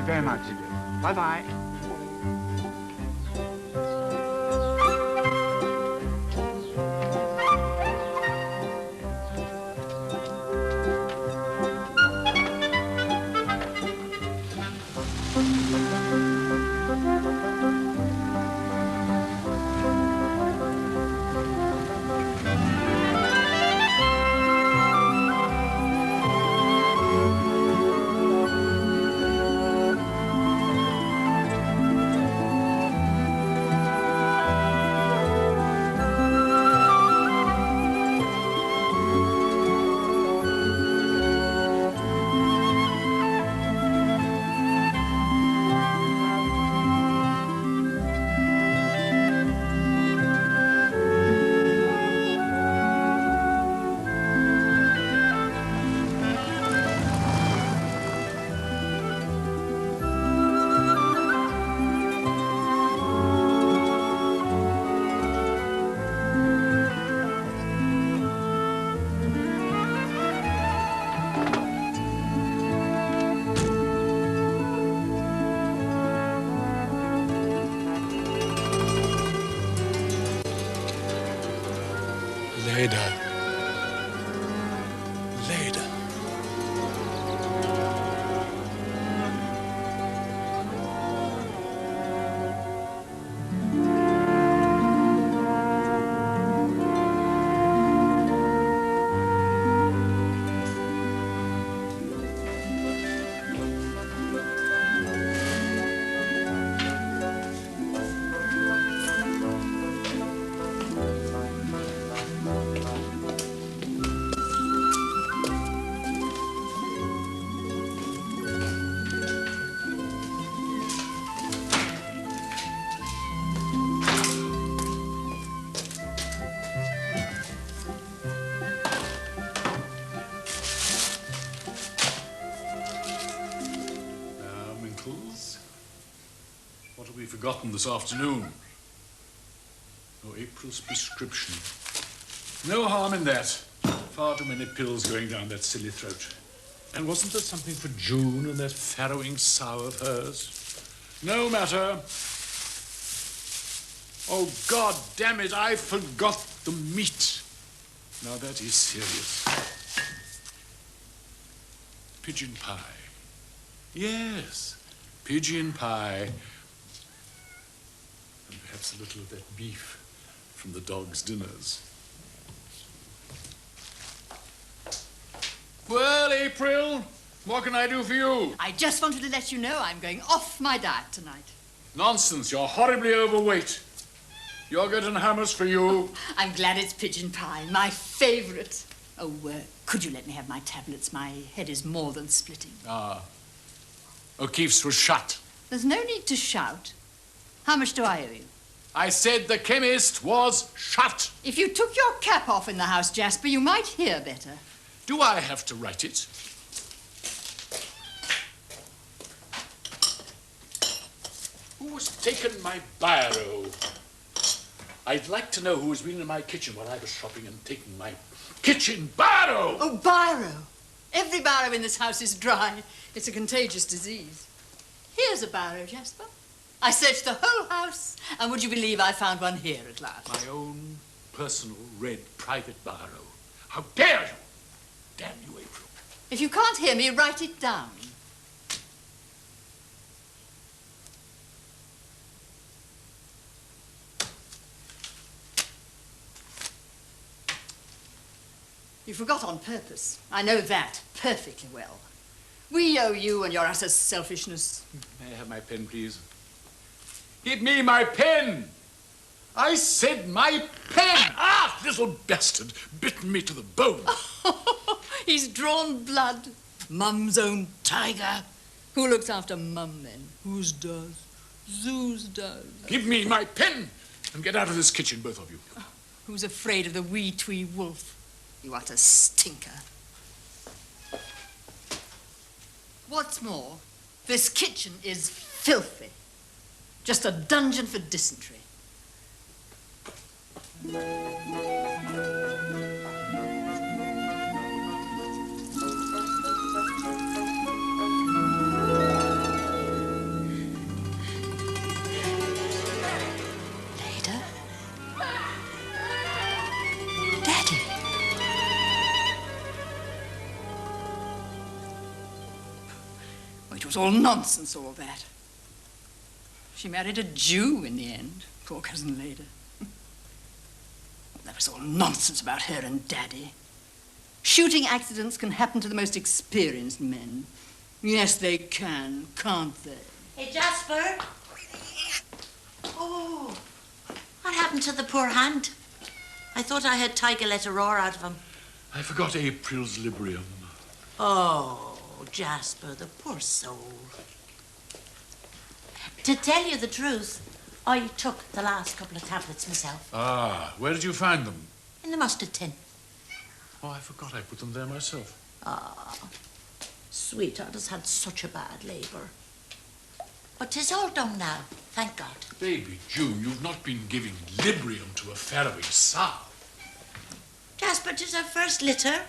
you very much indeed. Bye-bye. Leda. Leda. What have we forgotten this afternoon? Oh, April's prescription. No harm in that. Far too many pills going down that silly throat. And wasn't there something for June in that farrowing sow of hers? No matter. Oh, God damn it, I forgot the meat. Now that is serious. Pigeon pie. Yes, pigeon pie. And perhaps a little of that beef from the dogs' dinners. Well, April, what can I do for you? I just wanted to let you know I'm going off my diet tonight. Nonsense, you're horribly overweight. Yogurt and hummus for you. I'm glad it's pigeon pie, my favourite. Oh, could you let me have my tablets? My head is more than splitting. Ah. O'Keefe's was shut. There's no need to shout. How much do I owe you? I said the chemist was shut. If you took your cap off in the house, Jasper, you might hear better. Do I have to write it? Who has taken my biro? I'd like to know who has been in my kitchen while I was shopping and taking my kitchen biro! Oh, biro. Every biro in this house is dry. It's a contagious disease. Here's a biro, Jasper. I searched the whole house, and would you believe I found one here at last? My own personal red private biro. How dare you! Damn you, April. If you can't hear me, write it down. You forgot on purpose. I know that perfectly well. We owe you and your utter selfishness. May I have my pen, please? Give me my pen! I said my pen! Ah, little bastard, bitten me to the bone. He's drawn blood. Mum's own tiger. Who looks after Mum, then? Whose does? Zeus does. Give me my pen and get out of this kitchen, both of you. Oh, who's afraid of the wee twee wolf? You utter stinker. What's more, this kitchen is filthy. Just a dungeon for dysentery. Oh, it was all nonsense, all that. She married a Jew in the end, poor cousin Leda. That was all nonsense about her and Daddy. Shooting accidents can happen to the most experienced men. Yes, they can, can't they? Hey, Jasper. Oh, what happened to the poor hand? I thought I heard Tiger let a roar out of him. I forgot April's Librium. Oh, Jasper, the poor soul. To tell you the truth, I took the last couple of tablets myself. Ah, where did you find them? In the mustard tin. Oh, I forgot I put them there myself. Ah, sweetheart has had such a bad labour. But 'tis all done now, thank God. Baby June, you've not been giving Librium to a farrowing sow. Jasper, 'tis our first litter.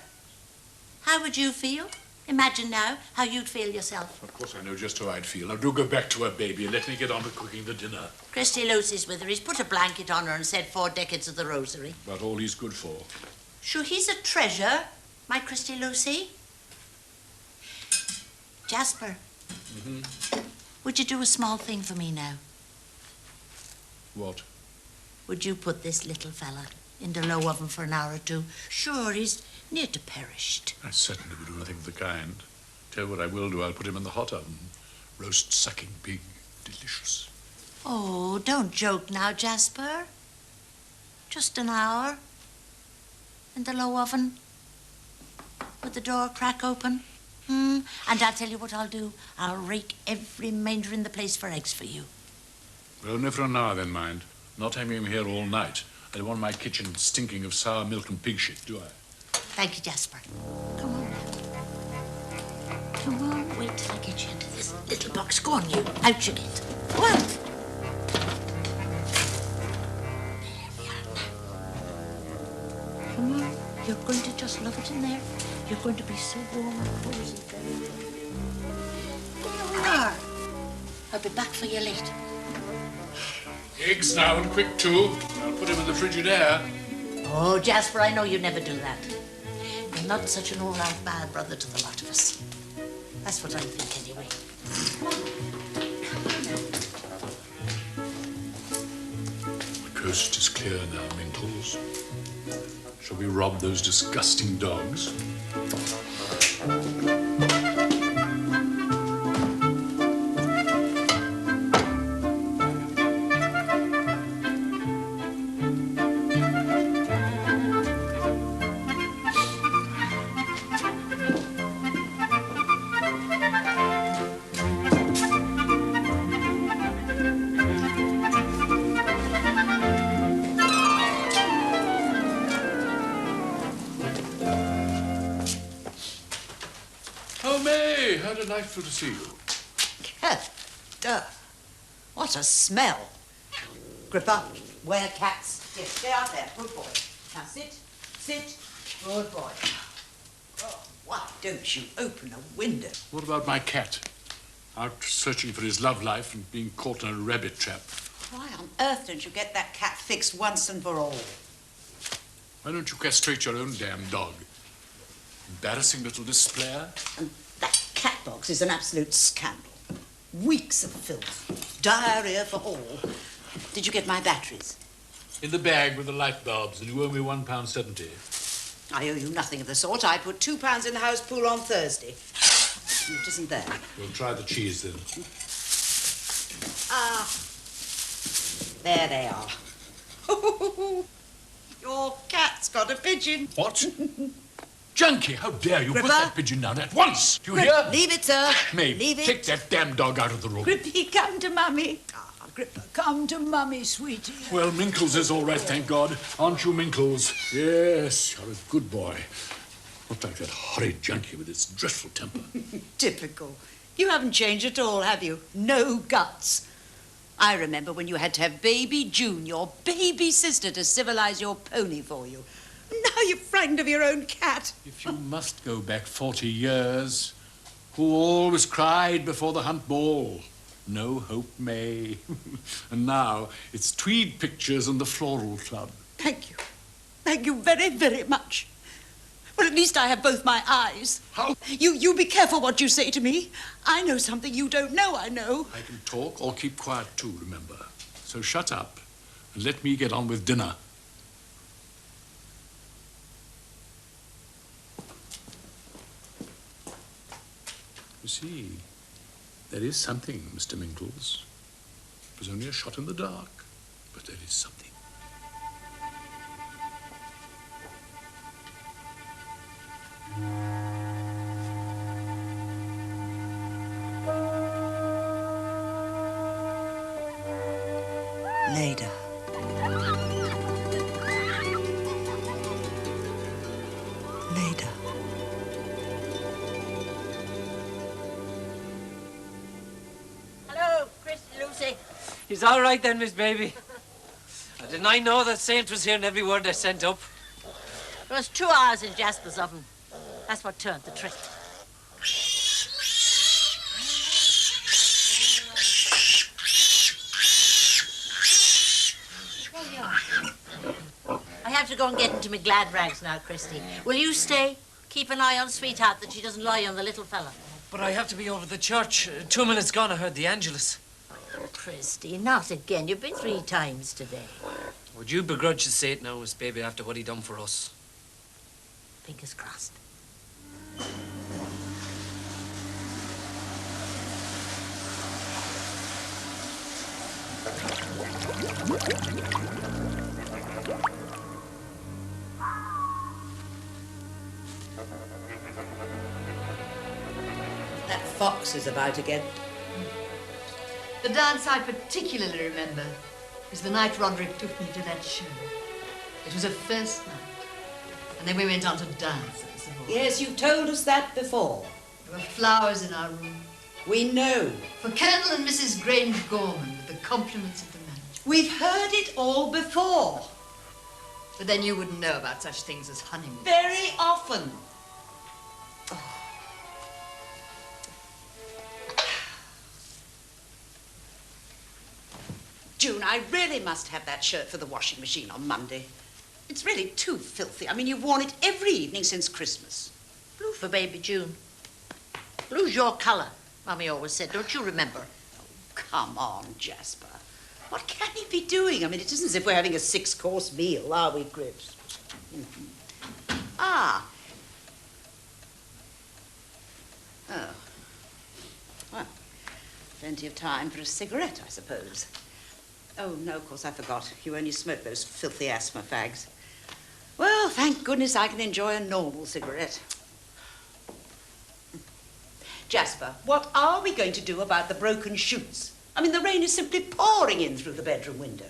How would you feel? Imagine now how you'd feel yourself. Of course I know just how I'd feel. Now do go back to her, baby, and let me get on with cooking the dinner. Christy Lucey's with her. He's put a blanket on her and said 4 decades of the rosary. About all he's good for. Sure, he's a treasure, my Christy Lucey. Jasper. Would you do a small thing for me now? What? Would you put this little fella in the low oven for an hour or two? Sure, he's near to perished. I certainly would do nothing of the kind. Tell you what I will do, I'll put him in the hot oven. Roast sucking pig. Delicious. Oh, don't joke now, Jasper. Just an hour. In the low oven. With the door crack open. And I'll tell you what I'll do. I'll rake every manger in the place for eggs for you. Well, only for an hour then, mind. Not having him here all night. I don't want my kitchen stinking of sour milk and pig shit, do I? Thank you, Jasper. Come on now. Come on, wait till I get you into this little box. Go on, you. Out you get. Go on. There we are now. Come on. You're going to just love it in there. You're going to be so warm and cozy. There we are. I'll be back for you later. Eggs now, and quick too. I'll put him in the Frigidaire. Oh, Jasper, I know you'd never do that. You're not such an all-out bad brother to the lot of us. That's what I think, anyway. The coast is clear now, Minkles. Shall we rob those disgusting dogs? How delightful to see you. Duh. What a smell. Gripper, where cats? Yes, stay out there. Good boy. Now sit. Sit. Good boy. Oh, why don't you open a window? What about my cat? Out searching for his love life and being caught in a rabbit trap. Why on earth don't you get that cat fixed once and for all? Why don't you castrate your own damn dog? Embarrassing little displayer. And that cat box is an absolute scandal. Weeks of filth. Diarrhea for all. Did you get my batteries? In the bag with the light bulbs, and you owe me £1.70. I owe you nothing of the sort. I put £2 in the house pool on Thursday. It isn't there. We'll try the cheese then. Ah, there they are. Your cat's got a pigeon. What? Junkie, how dare you Gripper? put that pigeon down at once? Do you hear? Leave it, sir. May, Leave it. take that damn dog out of the room. Grippy, come to Mummy. Ah, Gripper, come to Mummy, sweetie. Well, Minkles is all right, thank God. Aren't you, Minkles? Yes, you're a good boy. Not like that horrid junkie with its dreadful temper. Typical. You haven't changed at all, have you? No guts. I remember when you had to have baby June, your baby sister, to civilize your pony for you. Now you're frightened of your own cat. If you must go back 40 years, who always cried before the hunt ball? No hope, May. And now it's tweed pictures and the floral club. Thank you. Thank you very, very much. Well, at least I have both my eyes. How? You be careful what you say to me. I know something you don't know I know. I can talk or keep quiet too, remember. So shut up and let me get on with dinner. You see, there is something, Mr. Minkles. It was only a shot in the dark, but there is something. Leda. Leda. Hello, Christy Lucey. He's all right then, Miss Baby. Didn't I know that Saint was hearing every word I sent up? It was 2 hours in Jasper's oven. That's what turned the trick. I have to go and get into my glad rags now, Christy. Will you stay? Keep an eye on sweetheart that she doesn't lie on the little fella. But I have to be over the church. 2 minutes gone, I heard the Angelus. Oh, Christy, not again. You've been 3 times today. Would you begrudge the Saint now, Miss Baby, after what he done for us? Fingers crossed. That fox is about again. The dance I particularly remember is the night Roderick took me to that show. It was a first night. And then we went on to dance at the Savoy. Yes, you've told us that before. There were flowers in our room. We know. For Colonel and Mrs. Grange Gorman with the compliments of the manager. We've heard it all before. But then you wouldn't know about such things as honeymoon. Very often. June, I really must have that shirt for the washing machine on Monday. It's really too filthy. I mean, you've worn it every evening since Christmas. Blue for baby June. Blue's your colour, Mummy always said. Don't you remember? Oh, come on, Jasper. What can he be doing? I mean, it isn't as if we're having a 6-course meal, are we, Grips? Ah. Oh. Well, plenty of time for a cigarette, I suppose. Oh, no, of course, I forgot. You only smoke those filthy asthma fags. Well, thank goodness I can enjoy a normal cigarette. Jasper, what are we going to do about the broken chutes? I mean, the rain is simply pouring in through the bedroom window.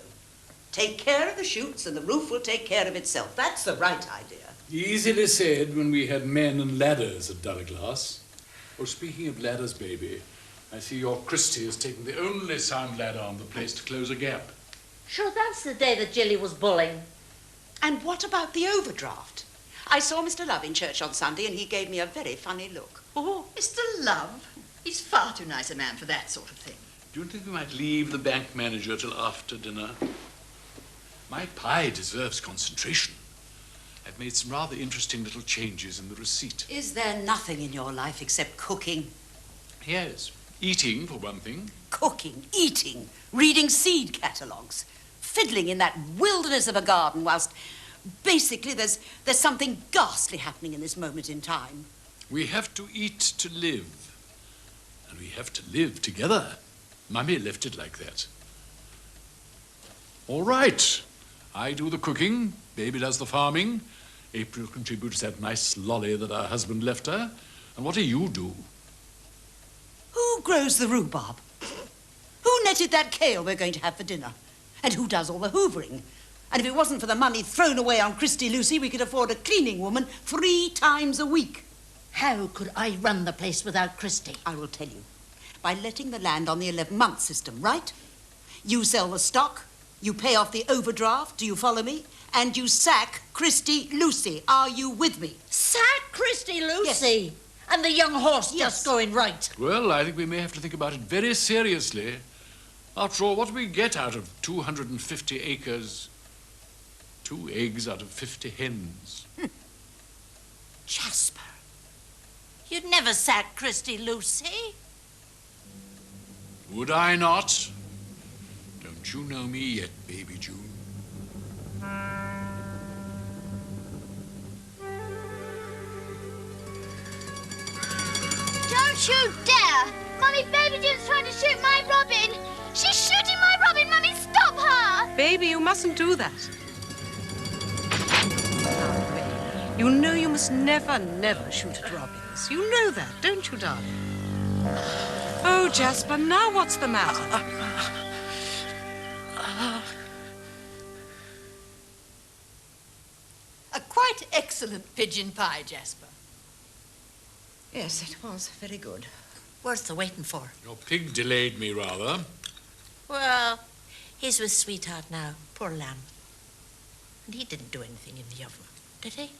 Take care of the chutes and the roof will take care of itself. That's the right idea. Easily said when we had men and ladders at Douglas. Oh, speaking of ladders, baby, I see your Christy has taken the only sound ladder on the place to close a gap. Sure, that's the day that Jilly was bulling. And what about the overdraft? I saw Mr. Love in church on Sunday and he gave me a very funny look. Oh, Mr. Love? He's far too nice a man for that sort of thing. Do you think we might leave the bank manager till after dinner? My pie deserves concentration. I've made some rather interesting little changes in the receipt. Is there nothing in your life except cooking? Yes. Eating, for one thing. Cooking, eating, reading seed catalogues, fiddling in that wilderness of a garden whilst basically there's something ghastly happening in this moment in time. We have to eat to live. And we have to live together. Mummy left it like that. All right. I do the cooking. Baby does the farming. April contributes that nice lolly that her husband left her. And what do you do? Who grows the rhubarb? Who netted that kale we're going to have for dinner? And who does all the hoovering? And if it wasn't for the money thrown away on Christy Lucey, we could afford a cleaning woman 3 times a week. How could I run the place without Christy? I will tell you. By letting the land on the 11-month system, right? You sell the stock, you pay off the overdraft, do you follow me? And you sack Christy Lucey. Are you with me? Sack Christy Lucey? Yes. And the young horse just going right. Well, I think we may have to think about it very seriously. After all, what do we get out of 250 acres? 2 eggs out of 50 hens. Jasper, you'd never sack Christy Lucey. Would I not? Don't you know me yet, baby June? Don't you dare! Mummy, Baby June's trying to shoot my Robin. She's shooting my Robin. Mummy, stop her! Baby, you mustn't do that. You know you must never, never shoot at robins. You know that, don't you, darling? Oh, Jasper, now what's the matter? A quite excellent pigeon pie, Jasper. Yes, it was very good. Worth the waiting for. Your pig delayed me rather. Well, he's with sweetheart now, poor lamb. And he didn't do anything in the oven, did he?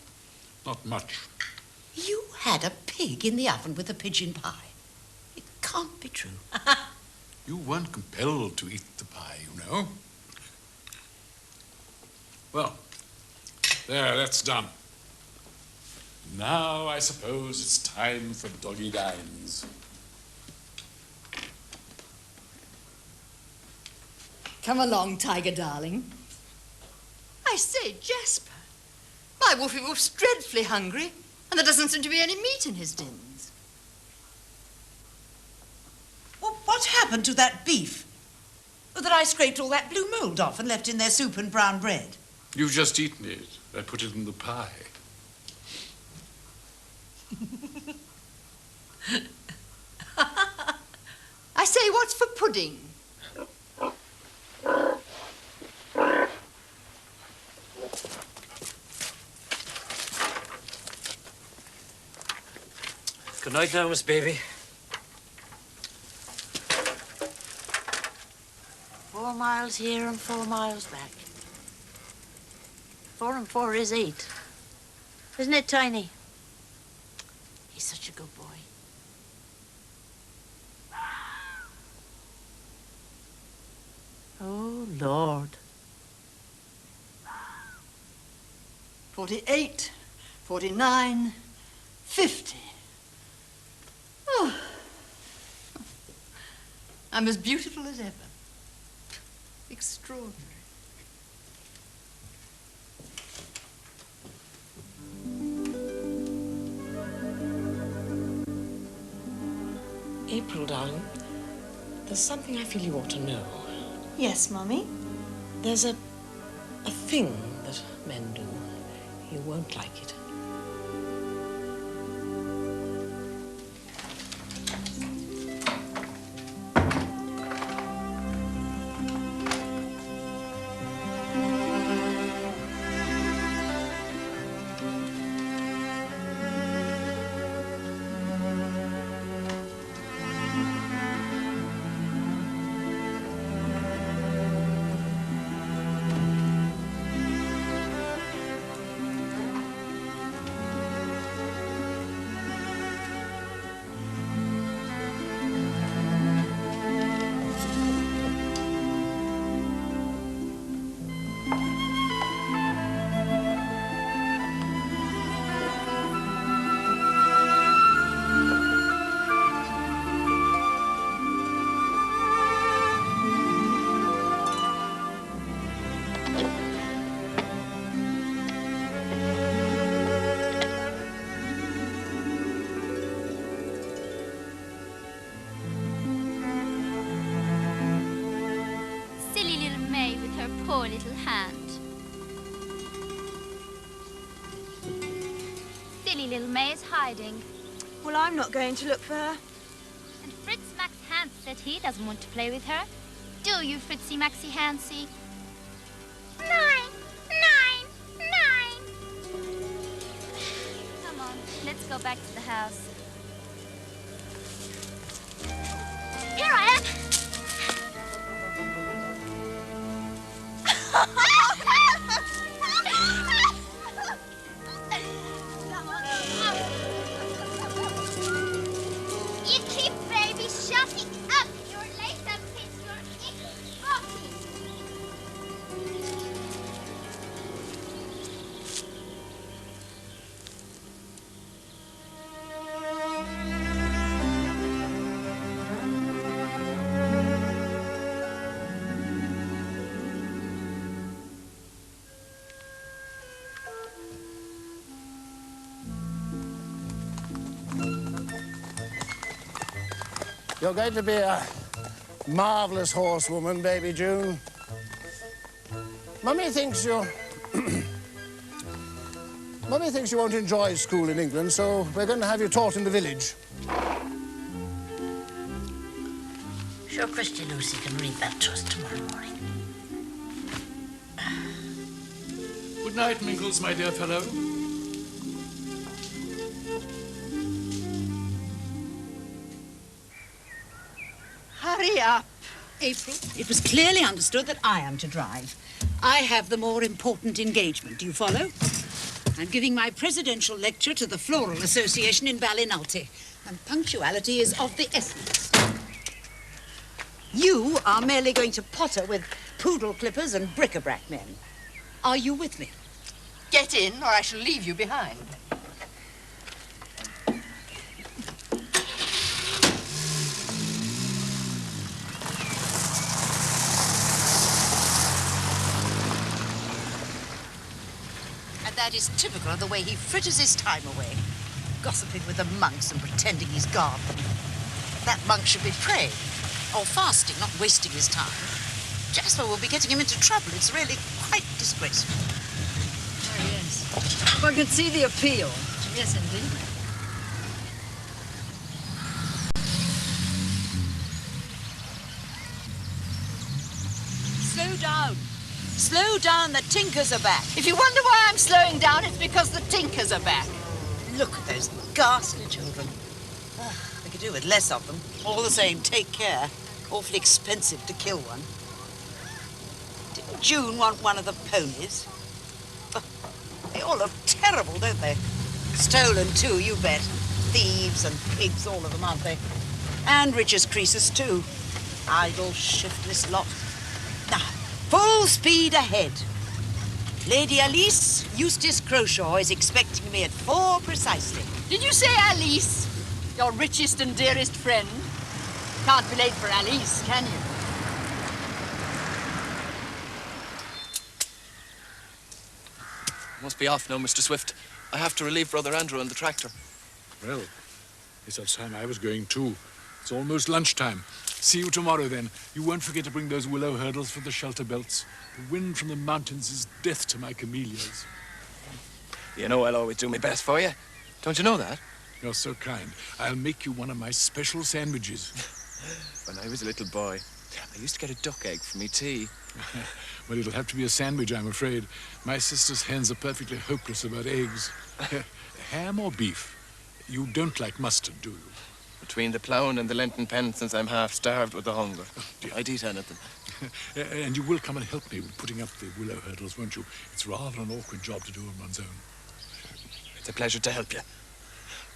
Not much. You had a pig in the oven with a pigeon pie. It can't be true. You weren't compelled to eat the pie, you know. Well, there, that's done. Now I suppose it's time for doggy dines. Come along, Tiger darling. I say, Jasper, my Wolfie Wolf's dreadfully hungry, and there doesn't seem to be any meat in his dins. Well, what happened to that beef? Oh, that I scraped all that blue mould off and left in their soup and brown bread. You've just eaten it. I put it in the pie. I say, what's for pudding? Good night now, Miss Baby. 4 miles here and 4 miles back. 4 and 4 is 8. Isn't it, Tiny? He's such a good boy. Oh, Lord. 48, 49, 50. Oh. I'm as beautiful as ever. Extraordinary. April, darling, there's something I feel you ought to know. Yes, Mummy? There's a thing that men do. You won't like it. Poor little hand. Silly little May is hiding. Well, I'm not going to look for her. And Fritz Max Hans said he doesn't want to play with her. Do you, Fritzy Maxie Hansy? 9, 9, 9. Come on, let's go back to the house. Here I am. You keep baby shutting up. You're late and fits your icky body. You're going to be a marvellous horsewoman, baby June. Mummy thinks you... Mummy thinks you won't enjoy school in England, so we're going to have you taught in the village. Sure Christy Lucey can read that to us tomorrow morning. Good night, Minkles, my dear fellow. Hurry up. April, it was clearly understood that I am to drive. I have the more important engagement. Do you follow? I'm giving my presidential lecture to the Floral Association in Ballinalty, and punctuality is of the essence. You are merely going to potter with poodle clippers and bric-a-brac men. Are you with me? Get in, or I shall leave you behind. And that is typical of the way he fritters his time away, gossiping with the monks and pretending he's gardening. That monk should be praying, or fasting, not wasting his time. Jasper will be getting him into trouble. It's really quite disgraceful. Oh, yes. One can see the appeal. Yes, indeed. Slow down. Slow down, the tinkers are back. If you wonder why I'm slowing down, it's because the tinkers are back. Look at those ghastly children. I could do with less of them. All the same, take care. Awfully expensive to kill one. Didn't June want one of the ponies? They all look terrible, don't they? Stolen, too, you bet. Thieves and pigs, all of them, aren't they? And rich as creases, too. Idle, shiftless lot. Now, full speed ahead. Lady Alice, Eustace Croshaw is expecting me at 4 precisely. Did you say Alice? Your richest and dearest friend? Can't be late for Alice, can you? Must be off now, Mr. Swift. I have to relieve Brother Andrew on the tractor. Well, it's that time I was going too. It's almost lunchtime. See you tomorrow, then. You won't forget to bring those willow hurdles for the shelter belts. The wind from the mountains is death to my camellias. You know I'll always do my best for you. Don't you know that? You're so kind. I'll make you one of my special sandwiches. When I was a little boy, I used to get a duck egg for me tea. Well, it'll have to be a sandwich, I'm afraid. My sister's hens are perfectly hopeless about eggs. Ham or beef? You don't like mustard, do you? Between the ploughing and the Lenten penance, I'm half starved with the hunger. I'd eat anything. And you will come and help me with putting up the willow hurdles, won't you? It's rather an awkward job to do on one's own. It's a pleasure to help you.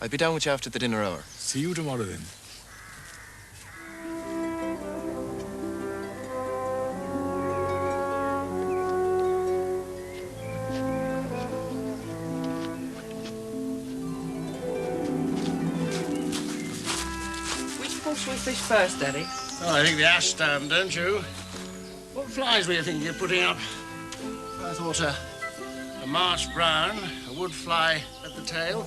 I'll be down with you after the dinner hour. See you tomorrow, then. Should we fish first, Daddy? Oh, I think the ash stand, don't you? What flies were you thinking of putting up? I thought a marsh brown, a wood fly at the tail,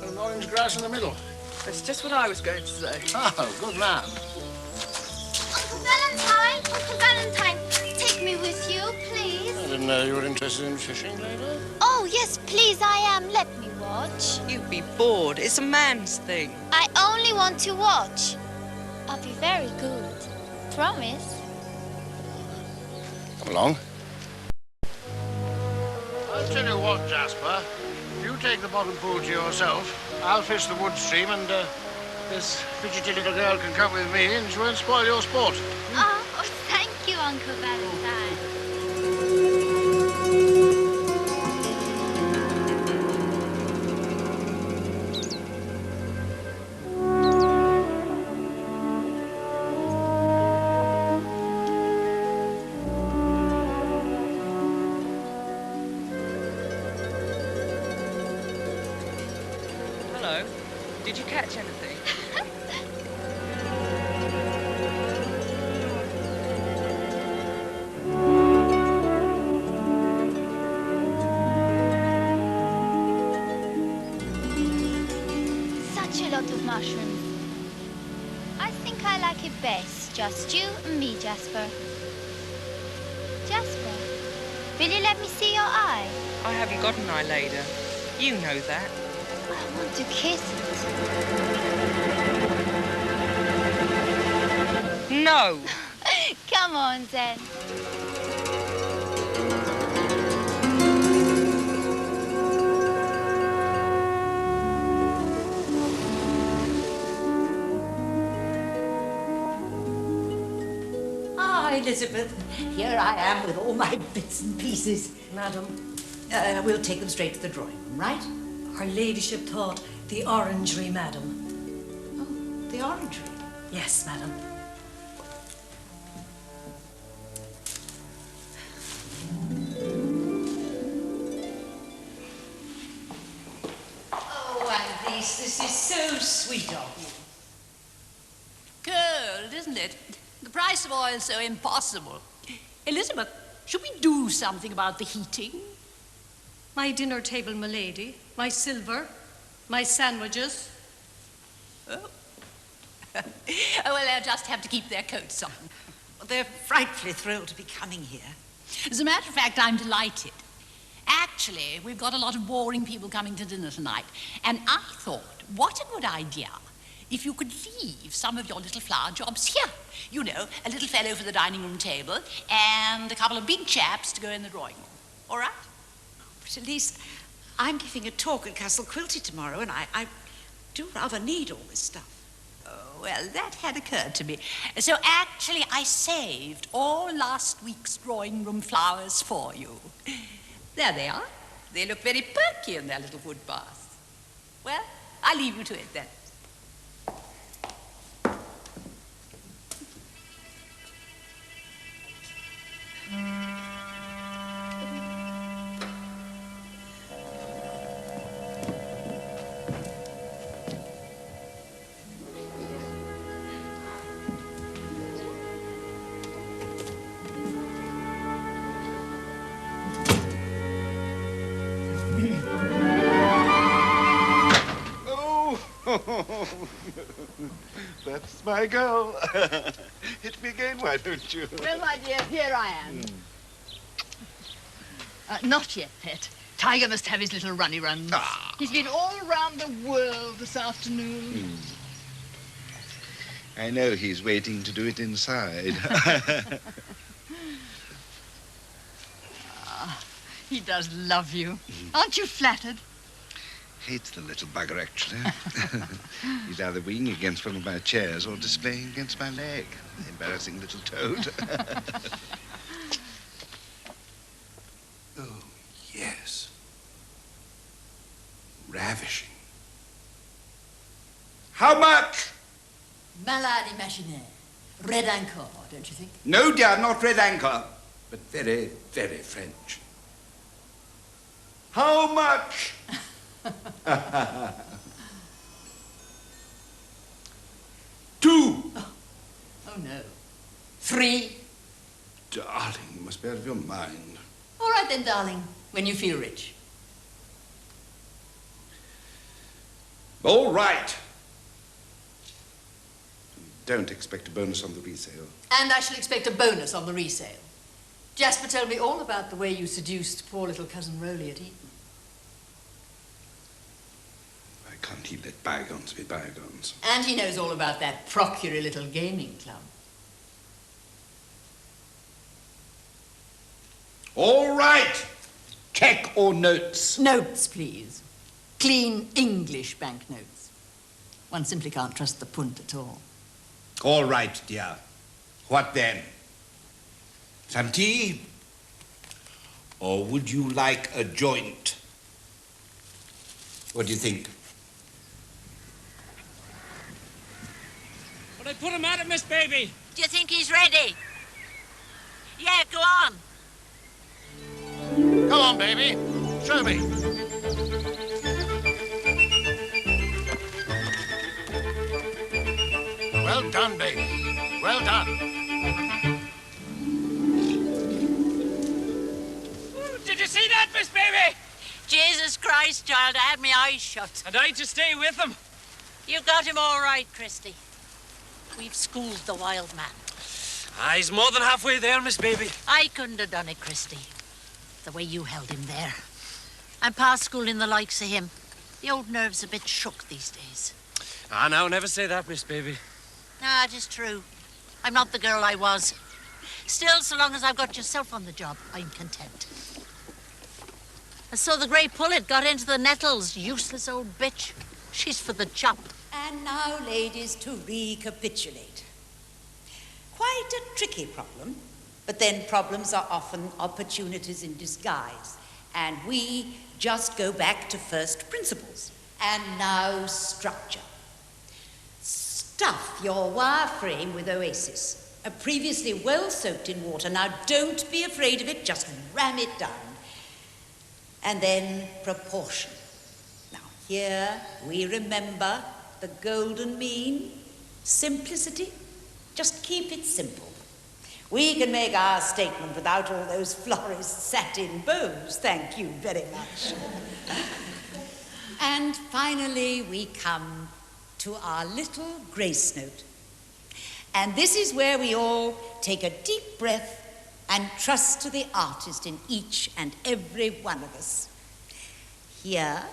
and an orange grouse in the middle. That's just what I was going to say. Oh, good man. Uncle Valentine, take me with you, please. I didn't know you were interested in fishing, Leda. Oh, yes, please, I am. Let me watch. You'd be bored. It's a man's thing. I only want to watch. I'll be very good. Promise. Come along. I'll tell you what, Jasper. If you take the bottom pool to yourself, I'll fish the wood stream, and this fidgety little girl can come with me, and she won't spoil your sport. Oh, thank you, Uncle Valentine. Hello. Did you catch anything? Such a lot of mushrooms. I think I like it best. Just you and me, Jasper. Jasper, will you let me see your eye? I haven't got an eye, Leda. You know that. I want to kiss it. No. Come on, then. Elizabeth, here I am with all my bits and pieces. Madam, we'll take them straight to the drawing room, right? Her ladyship thought the orangery, madam. Oh, the orangery? Yes, madam. Oh, Alice, this is so sweet of you. Cold, isn't it? The price of oil is so impossible. Elizabeth, should we do something about the heating? My dinner table, my lady. My silver. My sandwiches. Oh. Oh, well, they'll just have to keep their coats on. Well, they're frightfully thrilled to be coming here. As a matter of fact, I'm delighted. Actually, we've got a lot of boring people coming to dinner tonight, and I thought, what a good idea if you could leave some of your little flower jobs here. You know, a little fellow for the dining room table and a couple of big chaps to go in the drawing room. All right? But at least I'm giving a talk at Castle Quilty tomorrow, and I do rather need all this stuff. Oh, well, that had occurred to me. So actually, I saved all last week's drawing room flowers for you. There they are. They look very perky in their little wood bath. Well, I'll leave you to it then. That's my girl. Hit me again, why don't you? Well, my dear, here I am. Not yet, pet. Tiger must have his little runny runs. He's been all round the world this afternoon. I know he's waiting to do it inside. He does love you. Aren't you flattered? Hates the little bugger, actually. He's either winging against one of my chairs or displaying against my leg. Embarrassing little toad. Oh, yes. Ravishing. How much? Malade imaginaire. Red encore, don't you think? No, dear, not red anchor, but very, very French. How much? Two. Oh, no. 3. Darling, you must be out of your mind. All right then, darling, when you feel rich. All right. Don't expect a bonus on the resale. And I shall expect a bonus on the resale. Jasper told me all about the way you seduced poor little cousin Rowley at Eton. Why can't he let bygones be bygones? And he knows all about that procury little gaming club. All right. Check or notes? Notes, please. Clean English banknotes. One simply can't trust the punt at all. All right, dear. What then? Some tea? Or would you like a joint? What do you think? But I put him at it, Miss Baby. Do you think he's ready? Yeah, go on. Come on, baby. Show me. Well done, baby. Well done. Did you see that, Miss Baby? Jesus Christ, child, I had my eyes shut. And I to stay with him. You've got him all right, Christy. We've schooled the wild man. Ah, he's more than halfway there, Miss Baby. I couldn't have done it, Christy. The way you held him there. I'm past schooling the likes of him. The old nerve's a bit shook these days. Ah, now, never say that, Miss Baby. Ah, it is true. I'm not the girl I was. Still, so long as I've got yourself on the job, I'm content. And so the grey pullet got into the nettles, useless old bitch. She's for the chop. And now, ladies, to recapitulate. Quite a tricky problem, but then problems are often opportunities in disguise. And we just go back to first principles. And now, structure. Stuff your wire frame with oasis, previously well soaked in water. Now, don't be afraid of it, just ram it down. And then proportion. Now, here we remember the golden mean, simplicity. Just keep it simple. We can make our statement without all those florist satin bows, thank you very much. And finally, we come to our little grace note. And this is where we all take a deep breath and trust to the artist in each and every one of us. Here,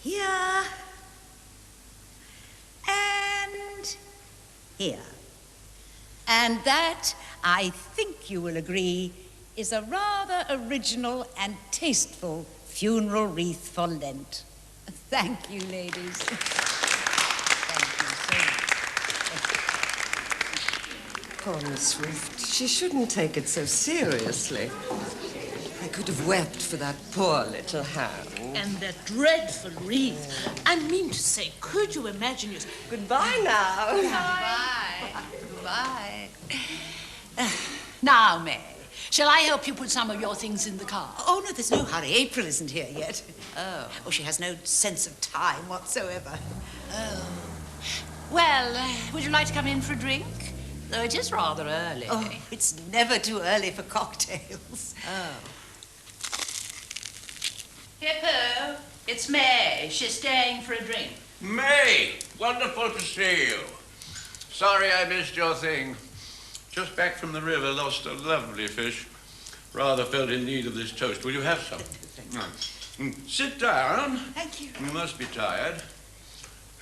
here, and here. And that, I think you will agree, is a rather original and tasteful funeral wreath for Lent. Thank you, ladies. Poor Miss Swift. She shouldn't take it so seriously. I could have wept for that poor little hand. And that dreadful wreath. I mean to say, could you imagine yourself... Goodbye now. Goodbye. Now, May, shall I help you put some of your things in the car? Oh, no, there's no hurry. April isn't here yet. Oh, she has no sense of time whatsoever. Oh. Well, would you like to come in for a drink? Though it is rather early. Oh, it's never too early for cocktails. Oh. Hippo, it's May. She's staying for a drink. May, wonderful to see you. Sorry I missed your thing. Just back from the river, lost a lovely fish. Rather felt in need of this toast. Will you have some? Sit down. Thank you. You must be tired.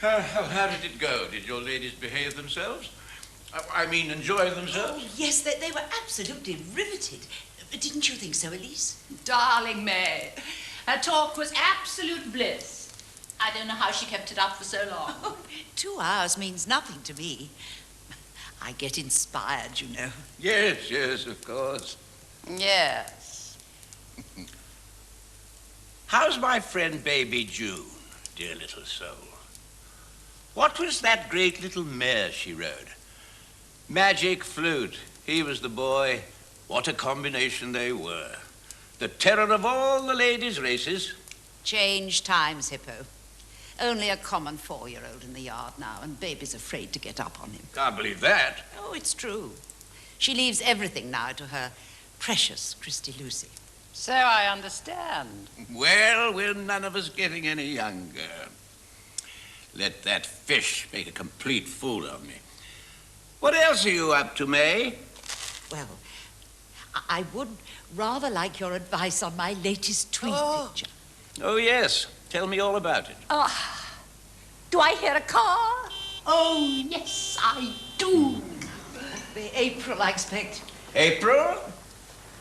How did it go? Did your ladies behave themselves? I mean, enjoy themselves? Oh, yes, they were absolutely riveted. Didn't you think so, Elise? Darling May, her talk was absolute bliss. I don't know how she kept it up for so long. Oh, 2 hours means nothing to me. I get inspired, you know. Yes, of course. Yes. How's my friend Baby June, dear little soul? What was that great little mare she rode? Magic Flute. He was the boy. What a combination they were. The terror of all the ladies' races. Change times, Hippo. Only a common 4-year-old in the yard now, and Baby's afraid to get up on him. Can't believe that. Oh, it's true. She leaves everything now to her precious Christy Lucey. So I understand. Well, we're none of us getting any younger. Let that fish make a complete fool of me. What else are you up to, May? Well, I would rather like your advice on my latest tweed picture. Oh, yes. Tell me all about it. Do I hear a car? Oh, yes, I do. The April, I expect. April?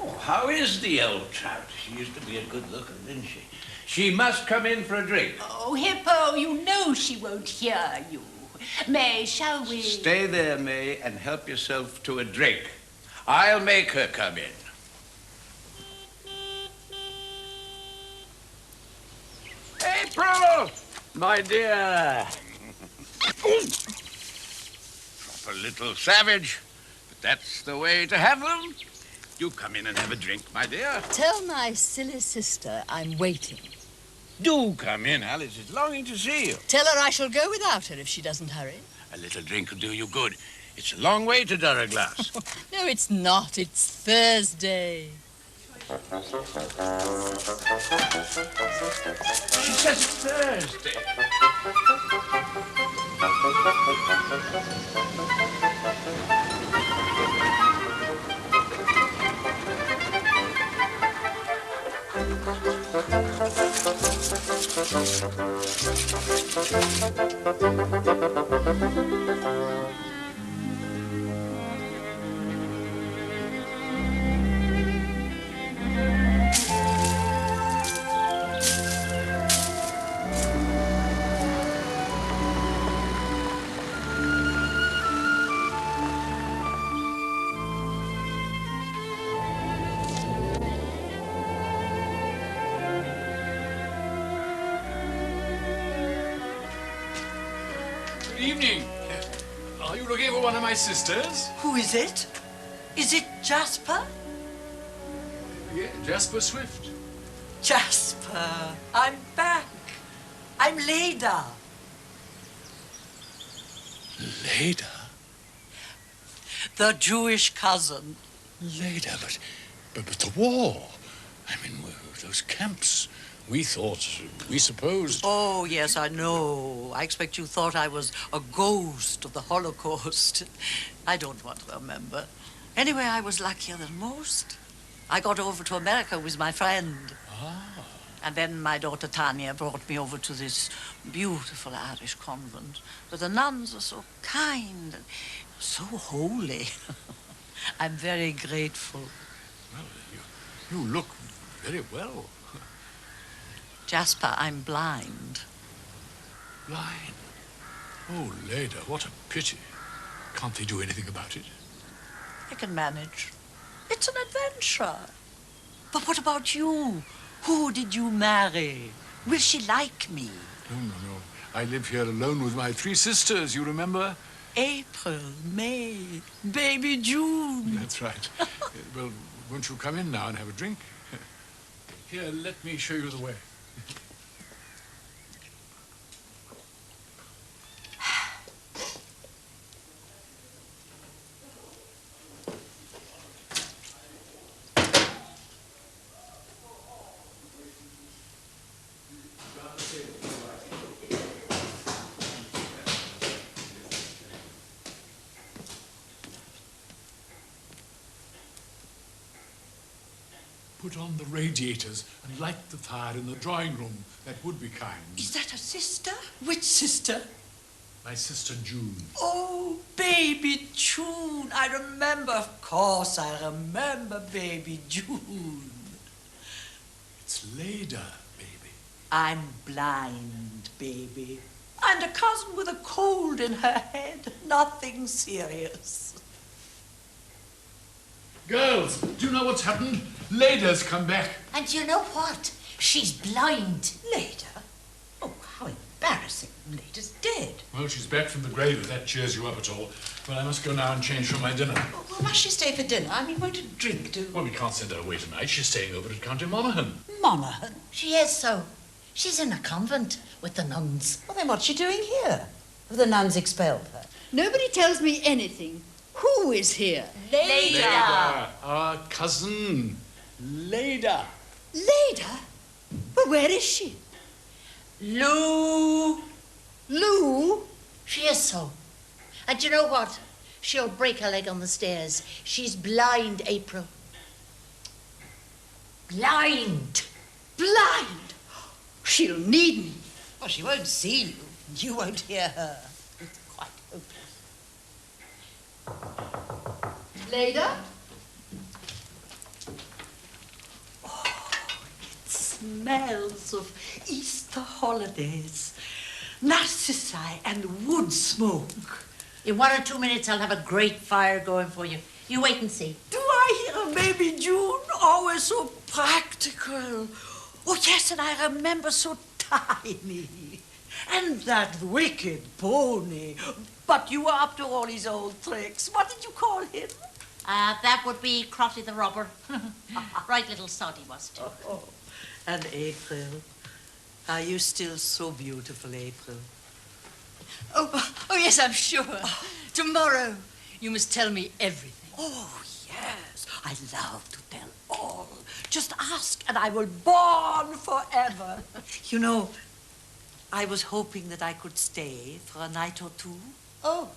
Oh, how is the old trout? She used to be a good looker, didn't she? She must come in for a drink. Oh, Hippo, you know she won't hear you. May, shall we? Stay there, May, and help yourself to a drink. I'll make her come in. April! My dear. Proper little savage, but that's the way to have them. You come in and have a drink, my dear. Tell my silly sister I'm waiting. Do come in. Alice is longing to see you. Tell her I shall go without her if she doesn't hurry. A little drink will do you good. It's a long way to Durraglass. No, it's not. It's Thursday. She says Thursday. Good evening. Are you looking for one of my sisters? Who is it? Is it Jasper? Yeah, Jasper Swift. Jasper, I'm back. I'm Leda. Leda? The Jewish cousin. Leda, but the war. I mean, those camps. We supposed... Oh, yes, I know. I expect you thought I was a ghost of the Holocaust. I don't want to remember. Anyway, I was luckier than most. I got over to America with my friend. Ah. And then my daughter Tanya brought me over to this beautiful Irish convent, where the nuns are so kind and so holy. I'm very grateful. Well, you look very well. Jasper, I'm blind. Blind? Oh, Leda, what a pity. Can't they do anything about it? I can manage. It's an adventure. But what about you? Who did you marry? Will she like me? No. I live here alone with my 3 sisters, you remember? April, May, baby June. That's right. Well, won't you come in now and have a drink? Here, let me show you the way. Put on the radiators and light the fire in the drawing room. That would be kind. Is that a sister? Which sister? My sister June. Oh, baby June. I remember, of course, I remember baby June. It's Leda, baby. I'm blind, baby. And a cousin with a cold in her head. Nothing serious. Girls, do you know what's happened? Leda's come back. And you know what? She's blind. Leda? Oh, how embarrassing. Leda's dead. Well, she's back from the grave, if that cheers you up at all. Well, I must go now and change for my dinner. Oh, well, must she stay for dinner? I mean, won't a drink do? Well, we can't send her away tonight. She's staying over at County Monaghan. Monaghan? She is so. She's in a convent with the nuns. Well, then what's she doing here? Have the nuns expelled her? Nobody tells me anything. Who is here? Leda, our cousin. Leda. Leda? Well, where is she? Lou. Lou? She is so. And you know what? She'll break her leg on the stairs. She's blind, April. Blind. Blind? She'll need me. Well, she won't see you. You won't hear her. It's quite hopeless. Leda? Smells of Easter holidays, narcissi and wood smoke. In 1 or 2 minutes, I'll have a great fire going for you. You wait and see. Do I hear a baby June? Always so practical. Oh, yes, and I remember so tiny. And that wicked pony. But you were up to all his old tricks. What did you call him? That would be Crotty the robber. Right little sod he was, too. Oh. And April. Are you still so beautiful, April? Oh, yes, I'm sure. Tomorrow, you must tell me everything. Oh, yes. I love to tell all. Just ask, and I will born forever. You know, I was hoping that I could stay for a night or two. Oh,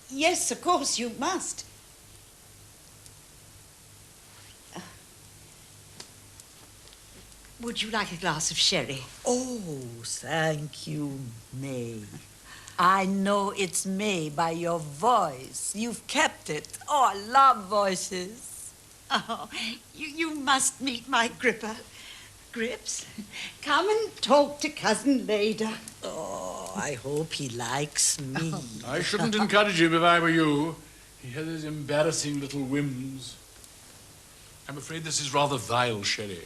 yes, of course, you must. Would you like a glass of sherry? Oh, thank you, May. I know it's May by your voice. You've kept it. Oh, I love voices. Oh, you must meet my Gripper. Grips, come and talk to Cousin Leda. Oh, I hope he likes me. I shouldn't encourage him if I were you. He has his embarrassing little whims. I'm afraid this is rather vile sherry.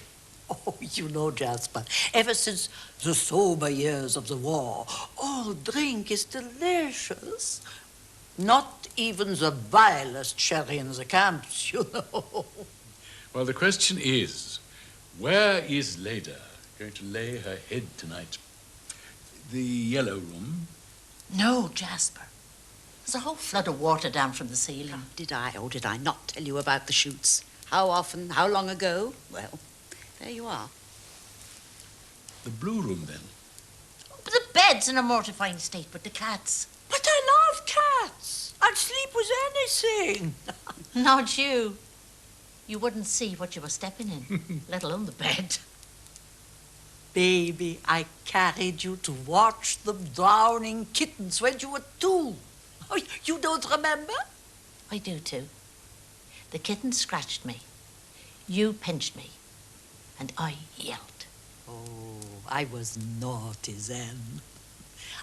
Oh, you know, Jasper, ever since the sober years of the war, all drink is delicious. Not even the vilest sherry in the camps, you know. Well, the question is, where is Leda going to lay her head tonight? The yellow room? No, Jasper. There's a whole flood of water down from the ceiling. Did I or did I not tell you about the shoots? How often, how long ago? Well, there you are. The blue room, then? But the bed's in a mortifying state with the cats. But I love cats. I'd sleep with anything. Not you. You wouldn't see what you were stepping in, let alone the bed. Baby, I carried you to watch them drowning kittens when you were 2. Oh, you don't remember? I do too. The kitten scratched me. You pinched me. And I yelled. Oh, I was naughty then.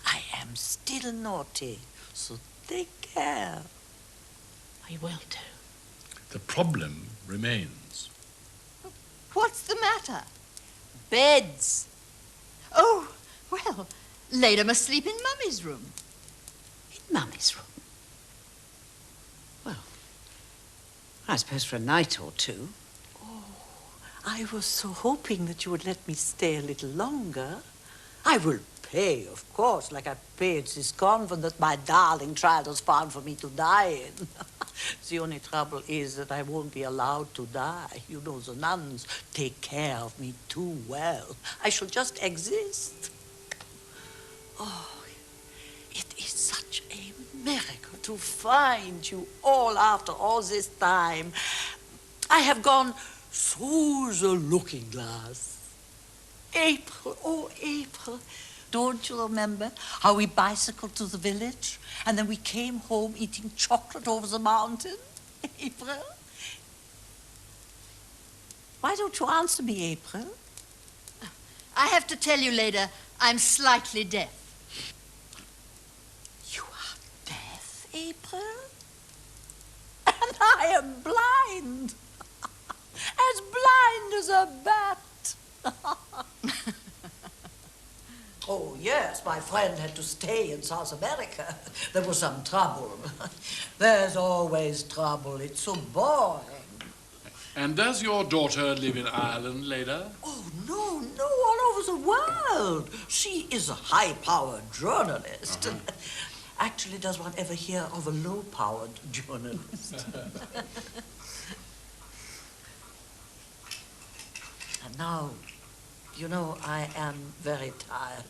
I am still naughty, so take care. I will do. The problem remains. What's the matter? Beds. Oh, well, Leda must sleep in Mummy's room. In Mummy's room? Well, I suppose for a night or 2. I was so hoping that you would let me stay a little longer. I will pay, of course, like I paid this convent that my darling child was found for me to die in. The only trouble is that I won't be allowed to die. You know, the nuns take care of me too well. I shall just exist. Oh, it is such a miracle to find you all after all this time. I have gone through the looking glass. April, oh, April. Don't you remember how we bicycled to the village and then we came home eating chocolate over the mountain? April? Why don't you answer me, April? I have to tell you, Leda, I'm slightly deaf. You are deaf, April? And I am blind. As blind as a bat. Oh, yes, my friend had to stay in South America. There was some trouble. There's always trouble. It's so boring. And does your daughter live in Ireland, Leda? Oh, no, all over the world. She is a high-powered journalist. Actually, does one ever hear of a low-powered journalist? And now, you know, I am very tired.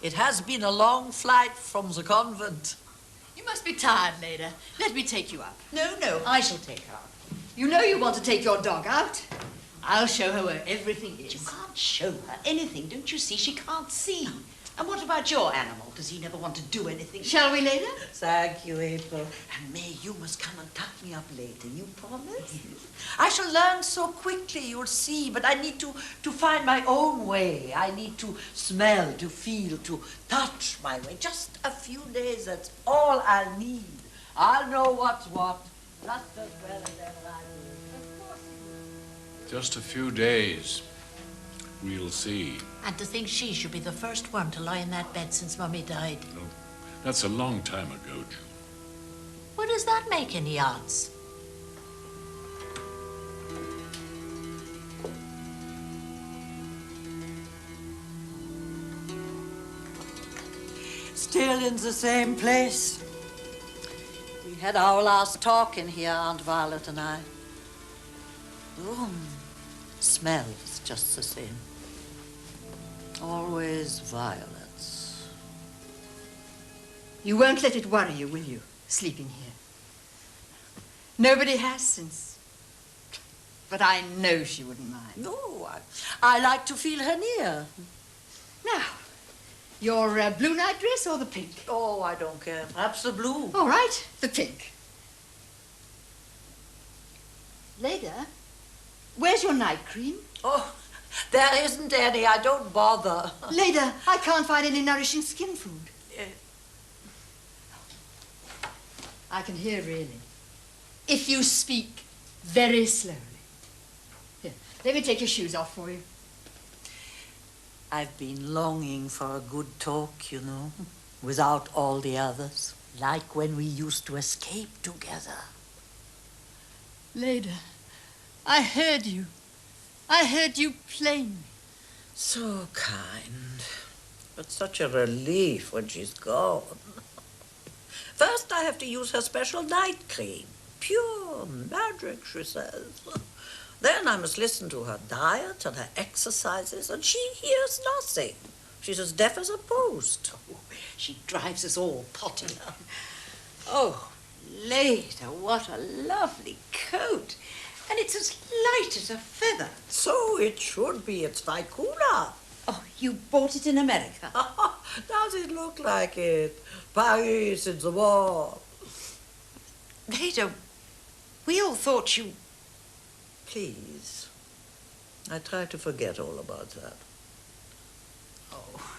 It has been a long flight from the convent. You must be tired, Leda. Let me take you up. No, I shall take her up. You know you want to take your dog out. I'll show her where everything is. You can't show her anything, don't you see? She can't see. And what about your animal? Does he never want to do anything? Shall we, Leda? Thank you, April. And May, you must come and tuck me up later. You promise? I shall learn so quickly, you'll see. But I need to find my own way. I need to smell, to feel, to touch my way. Just a few days, that's all I'll need. I'll know what's what. Just as well as ever I do. Just a few days. We'll see. And to think she should be the first one to lie in that bed since Mummy died. Oh, that's a long time ago, June. What does that make any odds? Still in the same place. We had our last talk in here, Aunt Violet and I. The room smells just the same. Always violets. You won't let it worry you, will you, sleeping here? Nobody has since. But I know she wouldn't mind. No, I like to feel her near. Now, your blue night dress or the pink? Oh, I don't care. Perhaps the blue. All right, the pink. Leda, where's your night cream? Oh, there isn't any. I don't bother. Leda, I can't find any nourishing skin food. I can hear, really. If you speak very slowly. Here, let me take your shoes off for you. I've been longing for a good talk, you know, without all the others. Like when we used to escape together. Leda, I heard you. I heard you plainly. So kind. But such a relief when she's gone. First, I have to use her special night cream. Pure magic, she says. Then I must listen to her diet and her exercises, and she hears nothing. She's as deaf as a post. Oh, she drives us all potty. Oh, Leda, what a lovely coat. And it's as light as a feather. So it should be. It's Vicuna. Oh, you bought it in America? Does it look like it? Paris in the war. Leda, we all thought you... Please. I try to forget all about that. Oh,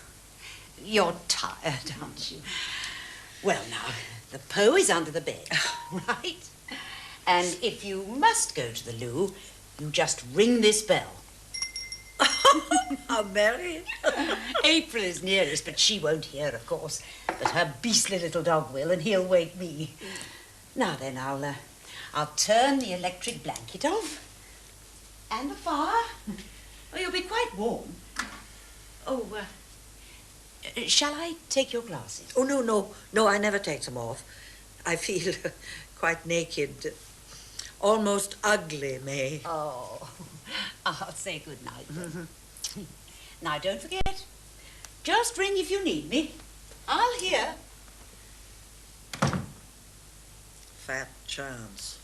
you're tired, aren't you? Well, now, the Poe is under the bed, right? And if you must go to the loo, you just ring this bell. How merry. April is nearest, but she won't hear, of course. But her beastly little dog will, and he'll wake me. Now then, I'll turn the electric blanket off. And the fire. Oh, you'll be quite warm. Oh, shall I take your glasses? Oh, no, I never take them off. I feel quite naked. Almost ugly, May. Oh, I'll say good night then. Now, don't forget, just ring if you need me. I'll hear. Fat chance.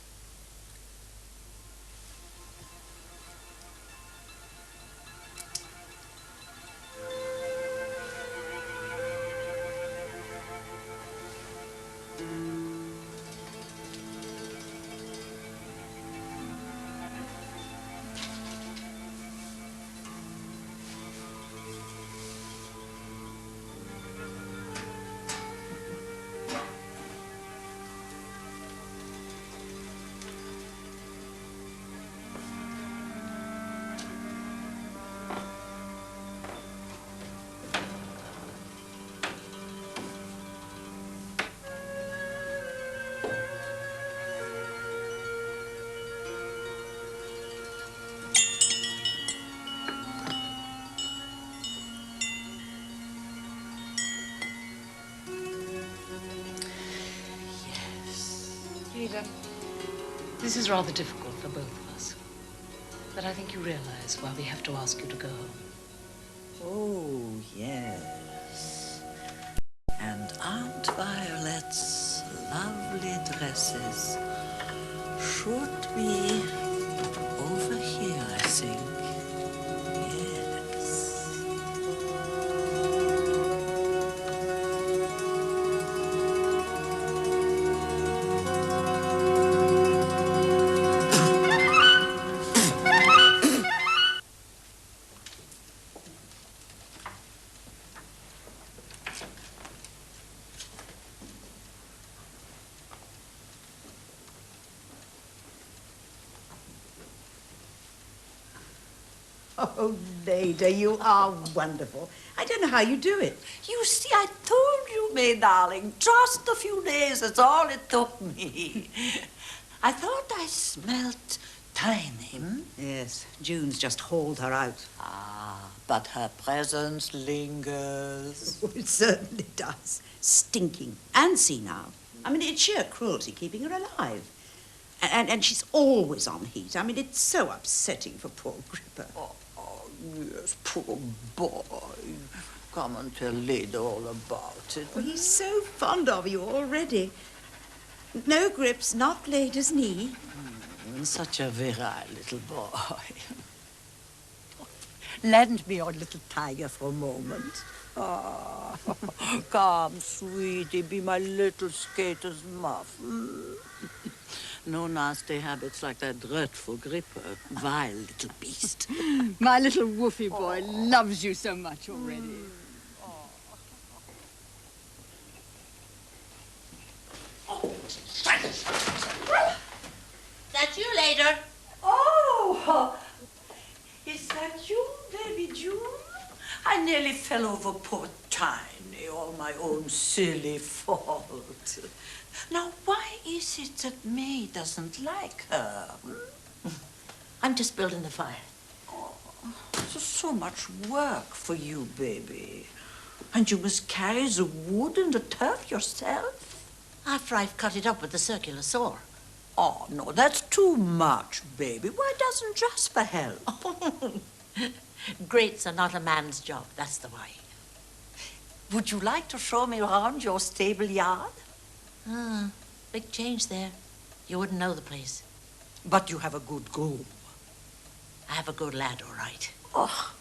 Leda, this is rather difficult for both of us. But I think you realize why we have to ask you to go. Oh, yes. And Aunt Violet's lovely dresses should be over here, I think. Oh, Leda, you are wonderful. I don't know how you do it. You see, I told you, May, darling. Just a few days, that's all it took me. I thought I smelt thyme. Yes, June's just hauled her out. Ah, but her presence lingers. Oh, it certainly does. Stinking and senile. I mean, it's sheer cruelty keeping her alive. And she's always on heat. I mean, it's so upsetting for poor Gripper. Oh, yes, poor boy. come and tell Leda all about it. Well, he's so fond of you already. No grips, not Leda's knee. Such a virile little boy. Lend me your little tiger for a moment. Oh, come, sweetie, be my little skater's muff. No nasty habits like that dreadful gripper. Vile little beast. My little woofy boy loves you so much already. That you, Leda? Oh, is that you, baby June? I nearly fell over poor Tiny, all my own silly fault. Now, why is it that May doesn't like her? I'm just building the fire. There's so much work for you, baby. And you must carry the wood and the turf yourself? After I've cut it up with the circular saw. Oh, no, that's too much, baby. Why doesn't Jasper help? Grates are not a man's job, that's the why. Would you like to show me around your stable yard? Big change there. You wouldn't know the place. But you have a good groom. I have a good lad, all right. Oh.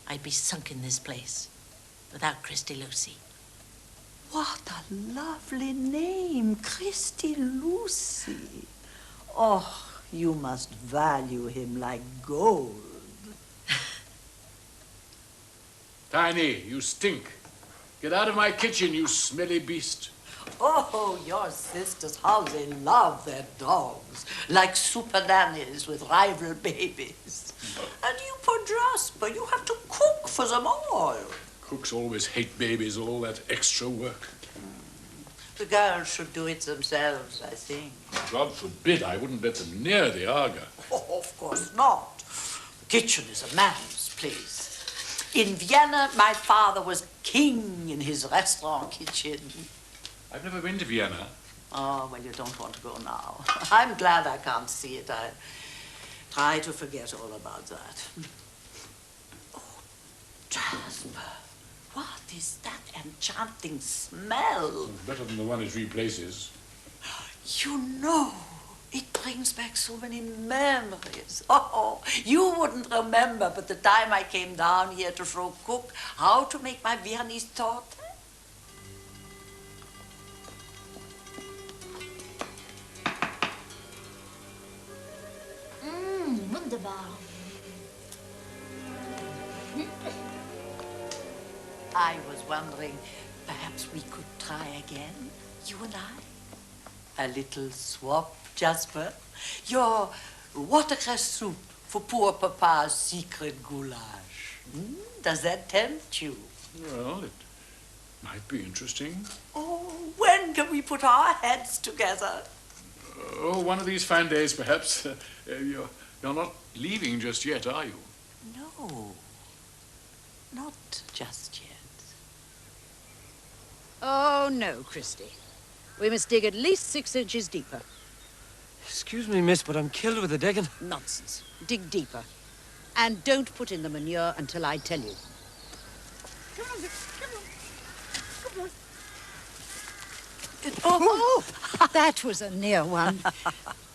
I'd be sunk in this place without Christy Lucey. What a lovely name, Christy Lucey. Oh, you must value him like gold. Tiny, you stink. Get out of my kitchen, you smelly beast. Oh, your sisters, how they love their dogs. Like super nannies with rival babies. And you, poor Jasper, you have to cook for them all. Cooks always hate babies, all that extra work. The girls should do it themselves, I think. God forbid, I wouldn't let them near the Aga. Oh, of course not. The kitchen is a man's place. In Vienna, my father was king in his restaurant kitchen. I've never been to Vienna. Oh, well, you don't want to go now. I'm glad I can't see it. I try to forget all about that. Oh, Jasper, what is that enchanting smell? Better than the one it replaces. You know, it brings back so many memories. Oh, you wouldn't remember, but the time I came down here to show cook how to make my Viennese torte. Wunderbar. I was wondering, perhaps we could try again, you and I? A little swap, Jasper? Your watercress soup for poor Papa's secret goulash. Does that tempt you? Well, it might be interesting. Oh, when can we put our heads together? Oh, one of these fine days, perhaps. You're not leaving just yet, are you? No, not just yet. Oh, no, Christy. We must dig at least 6 inches deeper. Excuse me, miss, but I'm killed with the digging. Nonsense. Dig deeper. And don't put in the manure until I tell you. Come on, come on. Oh, that was a near one.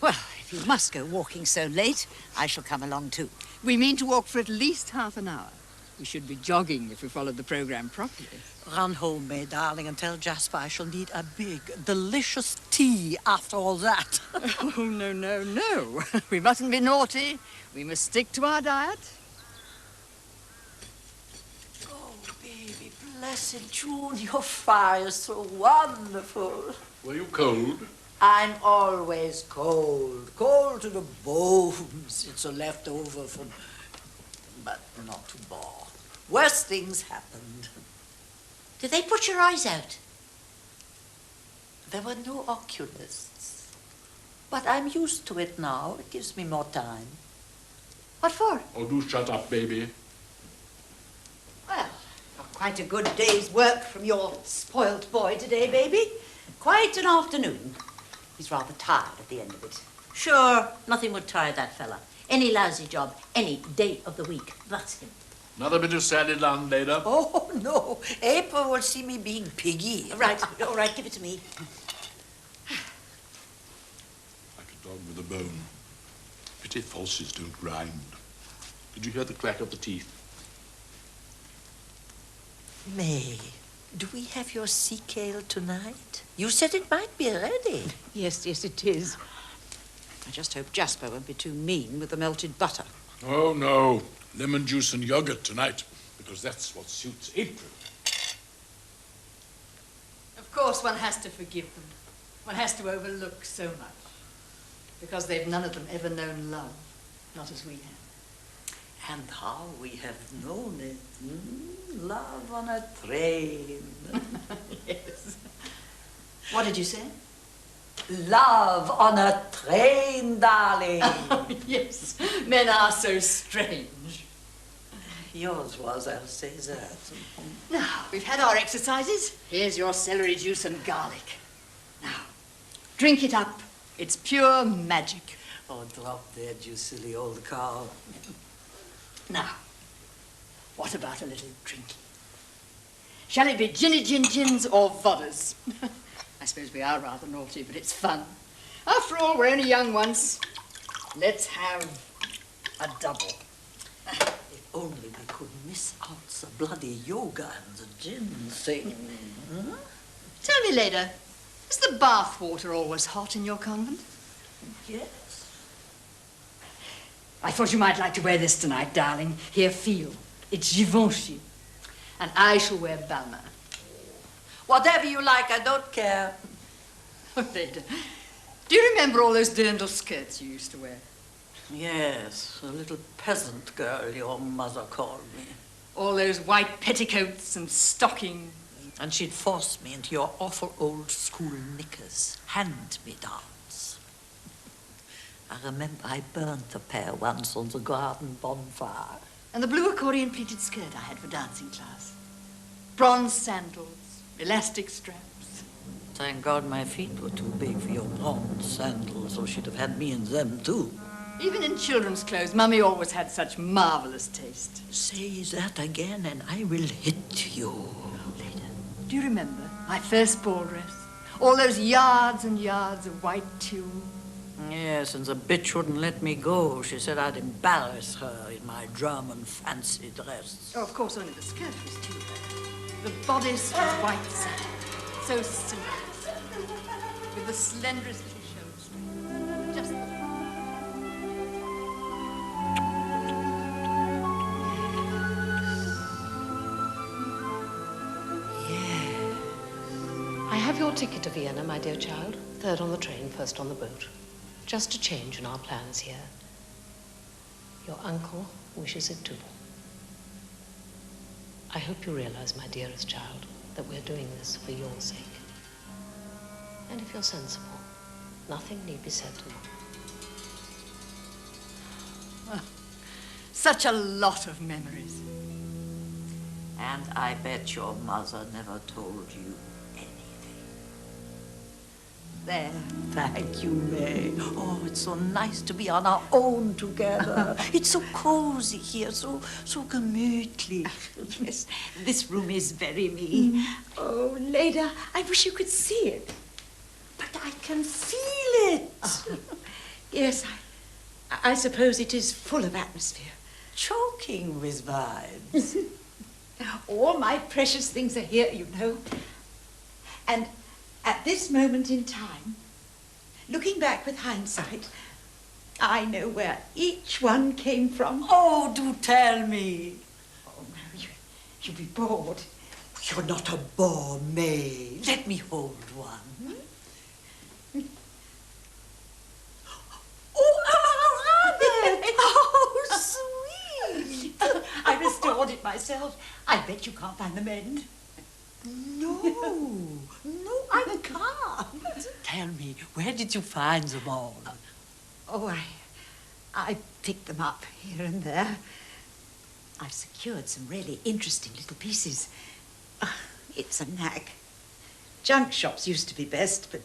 Well, if you must go walking so late, I shall come along too. We mean to walk for at least half an hour. We should be jogging if we followed the program properly. Run home, May, darling, and tell Jasper I shall need a big, delicious tea after all that. Oh, no, no, no. We mustn't be naughty. We must stick to our diet. Oh, baby, blessed June, your fire is so wonderful. Were you cold? I'm always cold. Cold to the bones. It's a leftover from... But not to bore. Worse things happened. Did they put your eyes out? There were no oculists. But I'm used to it now. It gives me more time. What for? Oh, do shut up, baby. Well, not quite a good day's work from your spoilt boy today, baby. Quite an afternoon. He's rather tired at the end of it. Sure, nothing would tire that fella. Any lousy job, any day of the week. That's him. Another bit of salad, Leda. Oh, no. April will see me being piggy. Right, all right, give it to me. Like a dog with a bone. Pity falses don't grind. Did you hear the clack of the teeth? May, do we have your sea kale tonight? You said it might be ready. Yes, it is. I just hope Jasper won't be too mean with the melted butter. Oh, no. Lemon juice and yogurt tonight, because that's what suits April. Of course, one has to forgive them. One has to overlook so much. Because they've none of them ever known love. Not as we have. And how we have known it. Love on a train. Yes. What did you say? Love on a train, darling. Oh, yes. Men are so strange. Yours was, I'll say that. Now, we've had our exercises. Here's your celery juice and garlic. Now, drink it up. It's pure magic. Oh, drop dead, you silly old cow. Now, what about a little drinking? Shall it be gins or voddas? I suppose we are rather naughty, but it's fun. After all, we're only young once. Let's have a double. If only we could miss out the bloody yoga and the gin thing. Tell me, Leda, is the bath water always hot in your convent? Yes. I thought you might like to wear this tonight, darling. Here, feel. It's Givenchy. And I shall wear Balmain. Whatever you like, I don't care. Oh, Leda, do you remember all those dirndl skirts you used to wear? Yes, a little peasant girl, your mother called me. All those white petticoats and stockings. And she'd force me into your awful old school knickers, hand-me-downs. I remember I burnt a pair once on the garden bonfire. And the blue accordion pleated skirt I had for dancing class. Bronze sandals, elastic straps. Thank God my feet were too big for your bronze sandals, or she'd have had me in them too. Even in children's clothes, Mummy always had such marvelous taste. Say that again and I will hit you. Oh, Leda, do you remember my first ball dress? All those yards and yards of white tulle. Yes, and the bitch wouldn't let me go. She said I'd embarrass her in my German fancy dress. Oh, of course, only the skirt was tulle. The bodice was white satin, so simple, with the slenderest little shoulder. Just I have your ticket to Vienna, my dear child. Third on the train, first on the boat. Just a change in our plans here. Your uncle wishes it too. I hope you realize, my dearest child, that we're doing this for your sake. And if you're sensible, nothing need be said tomorrow. oh, such a lot of memories. And I bet your mother never told you anything. There. Thank you, May. Oh, it's so nice to be on our own together. It's so cozy here, so gemütlich. Yes, this room is very me. Oh, Leda, I wish you could see it. But I can feel it. Oh, yes, I suppose it is full of atmosphere. Choking with vibes. All my precious things are here, you know. And at this moment in time, looking back with hindsight, I know where each one came from. Oh, do tell me. Oh, no, you'll be bored. You're not a bore, May. Let me hold one. Oh, Robert! Oh, sweet! I restored it myself. I bet you can't find the mend. No, I can't. Tell me, where did you find them all? Oh, I picked them up here and there. I've secured some really interesting little pieces. It's a knack. Junk shops used to be best, but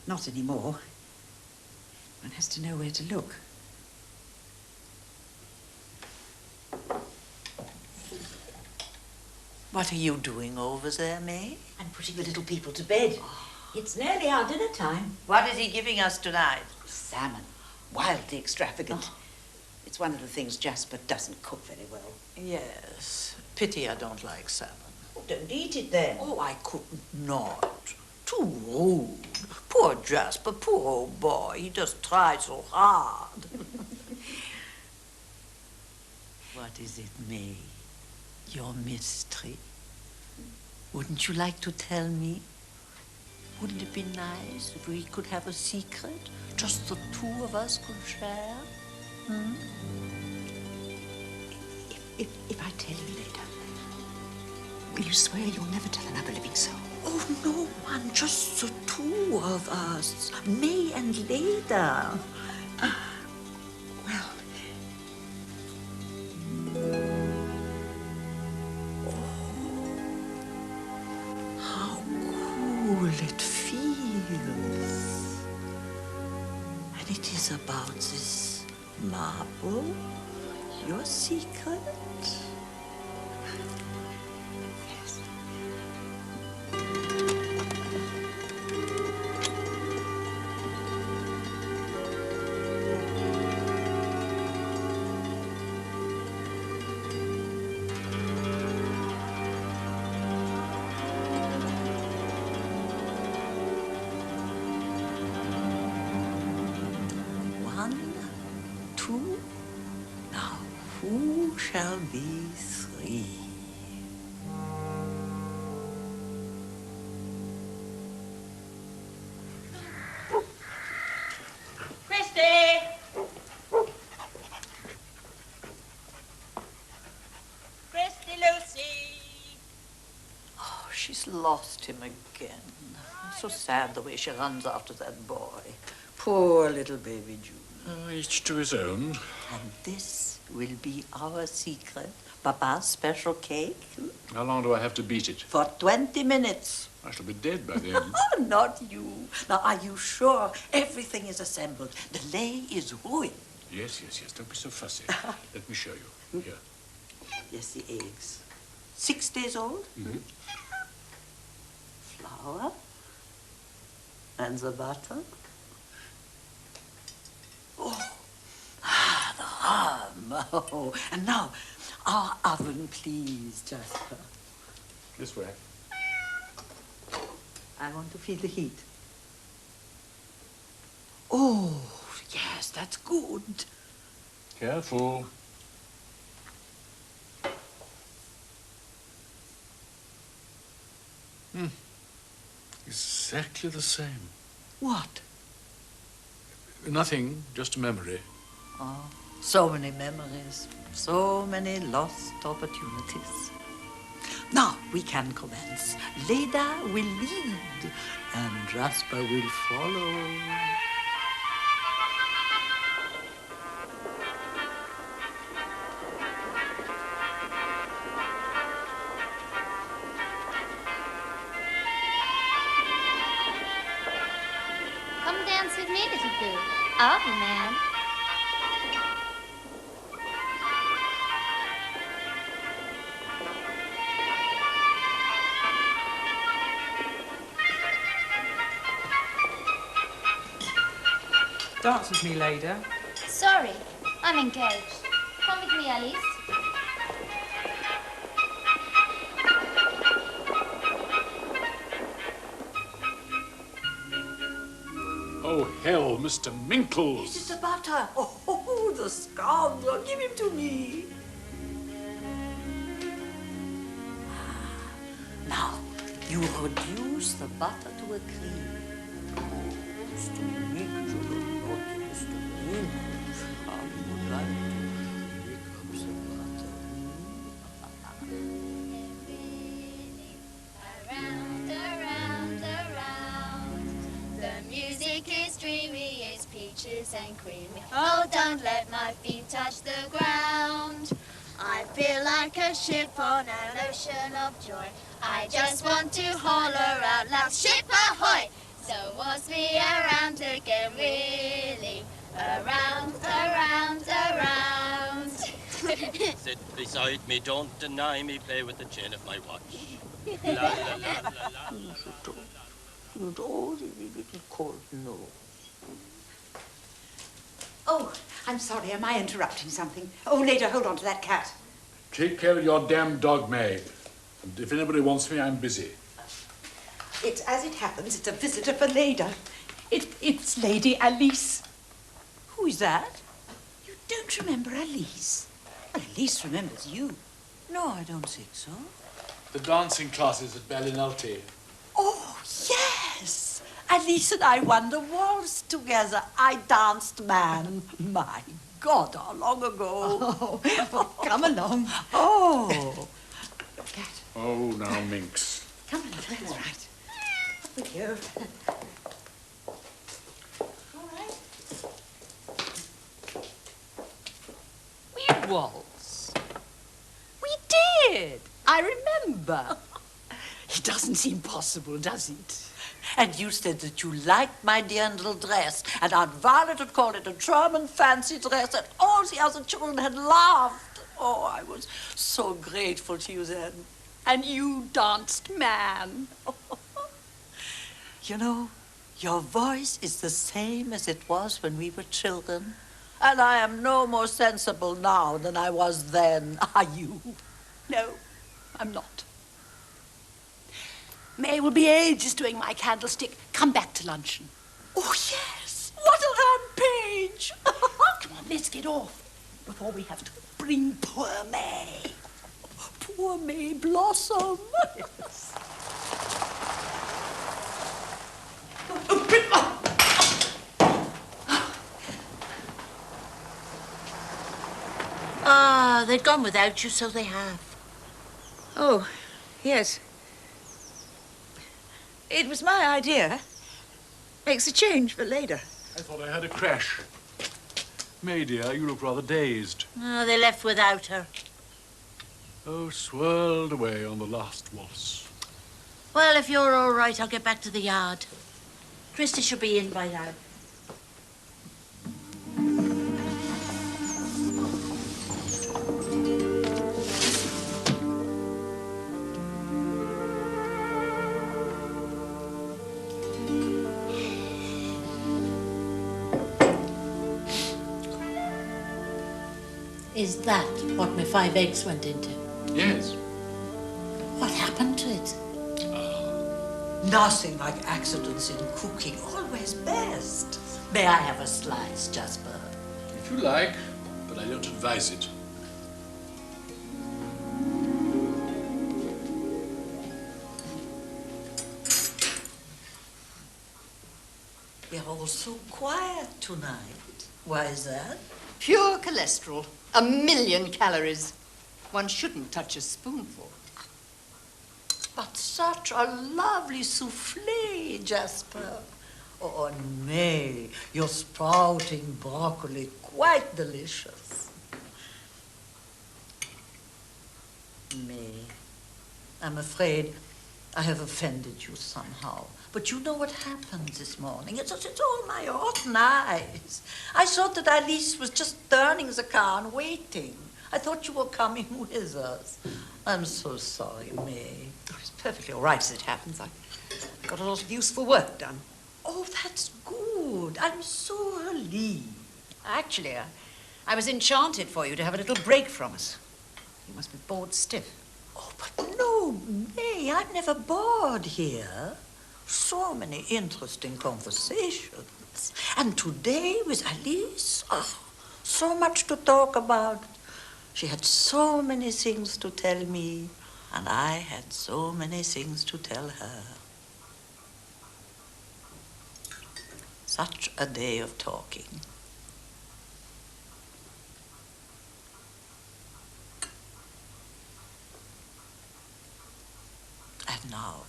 not anymore. One has to know where to look. What are you doing over there, May? I'm putting the little people to bed. It's nearly our dinner time. What is he giving us tonight? Salmon. Wildly extravagant. It's one of the things Jasper doesn't cook very well. Yes. Pity I don't like salmon. Oh, don't eat it then. Oh, I could not. Too rude. Poor Jasper, poor old boy. He just tried so hard. What is it, May? Your mystery? Wouldn't you like to tell me? Wouldn't it be nice if we could have a secret? Just the two of us could share? Hmm? If I tell you later, will you swear you'll never tell another living soul? Oh, no one, just the two of us. May and Leda. Well, how cool it feels. And it is about this marble, your secret? Shall be three. Christy! Christy Lucey! Oh, she's lost him again. So sad the way she runs after that boy. Poor little baby June. Each to his own. And this will be our secret. Papa's special cake. How long do I have to beat it? For 20 minutes. I shall be dead by then. Oh, not you. Now, are you sure everything is assembled? The lay is ruined. Yes. Don't be so fussy. Let me show you. Here. Yes, the eggs. 6 days old. Mm-hmm. Flour. And the butter. Oh, the rum. Oh, and now, our oven, please, Jasper. This way. I want to feel the heat. Oh, yes, that's good. Careful. Exactly the same. What? Nothing, just a memory. Oh, so many memories, so many lost opportunities. Now we can commence. Leda will lead, and Jasper will follow. Come dance with me, little boo. I'll be man. Dance with me, Leda. Sorry, I'm engaged. Come with me, Alice. Oh, hell, Mr. Minkles. This is the butter. Oh, the scoundrel. Give him to me. Now, you reduce the butter to a cream. Mr. Minkles, not Mr. Minkles. How you would like to pick up the butter. Around, around. The music is dreamy, it's peaches and creamy. Oh, don't let my feet touch the ground. I feel like a ship on an ocean of joy. I just want to holler out loud, ship ahoy! So was me around again, really. Around, around, around. Sit beside me, don't deny me, play with the chain of my watch. La la la la la. No. Oh, I'm sorry. Am I interrupting something? Oh, Leda, hold on to that cat. Take care of your damn dog, May. And if anybody wants me, I'm busy. As it happens, it's a visitor for Leda. It's Lady Alice. Who is that? You don't remember Alice? Well, Alice remembers you. No, I don't think so. The dancing classes at Berlinalti. Oh, yes. Alice and I won the waltz together. I danced man. My God, how long ago? Oh, well, come along. Oh. Cat. Oh, now, Minx. Come on, that's right. Up with you. All right. We waltz. We did. I remember. It doesn't seem possible, does it? And you said that you liked my dear little dress, and Aunt Violet had called it a German fancy dress, and all the other children had laughed. Oh, I was so grateful to you then. And you danced man. You know, your voice is the same as it was when we were children, and I am no more sensible now than I was then. Are you? No, I'm not. May will be ages doing my candlestick. Come back to luncheon. Oh, yes. What a rampage. Come on, let's get off before we have to bring poor May. Poor May Blossom. Yes. Ah, they'd gone without you, so they have. Oh, yes. It was my idea. Makes a change for Leda. I thought I heard a crash. May, dear, you look rather dazed. Oh, they left without her. Oh, swirled away on the last waltz. Well, if you're all right, I'll get back to the yard. Christy should be in by now. Is that what my 5 eggs went into? Yes. What happened to it? Nothing like accidents in cooking. Always best. May I have a slice, Jasper? If you like, but I don't advise it. You're all so quiet tonight. Why is that? Pure cholesterol. 1,000,000 calories. One shouldn't touch a spoonful. But such a lovely souffle, Jasper. Oh, and May, your sprouting broccoli, quite delicious. May, I'm afraid I have offended you somehow. But you know what happened this morning. It's all my rotten eyes. I thought that Alice was just turning the car and waiting. I thought you were coming with us. I'm so sorry, May. Oh, it's perfectly all right as it happens. I got a lot of useful work done. Oh, that's good. I'm so relieved. Actually, I was enchanted for you to have a little break from us. You must be bored stiff. Oh, but no, May, I'm never bored here. So many interesting conversations. And today with Alice, oh, so much to talk about. She had so many things to tell me, and I had so many things to tell her. Such a day of talking. And now,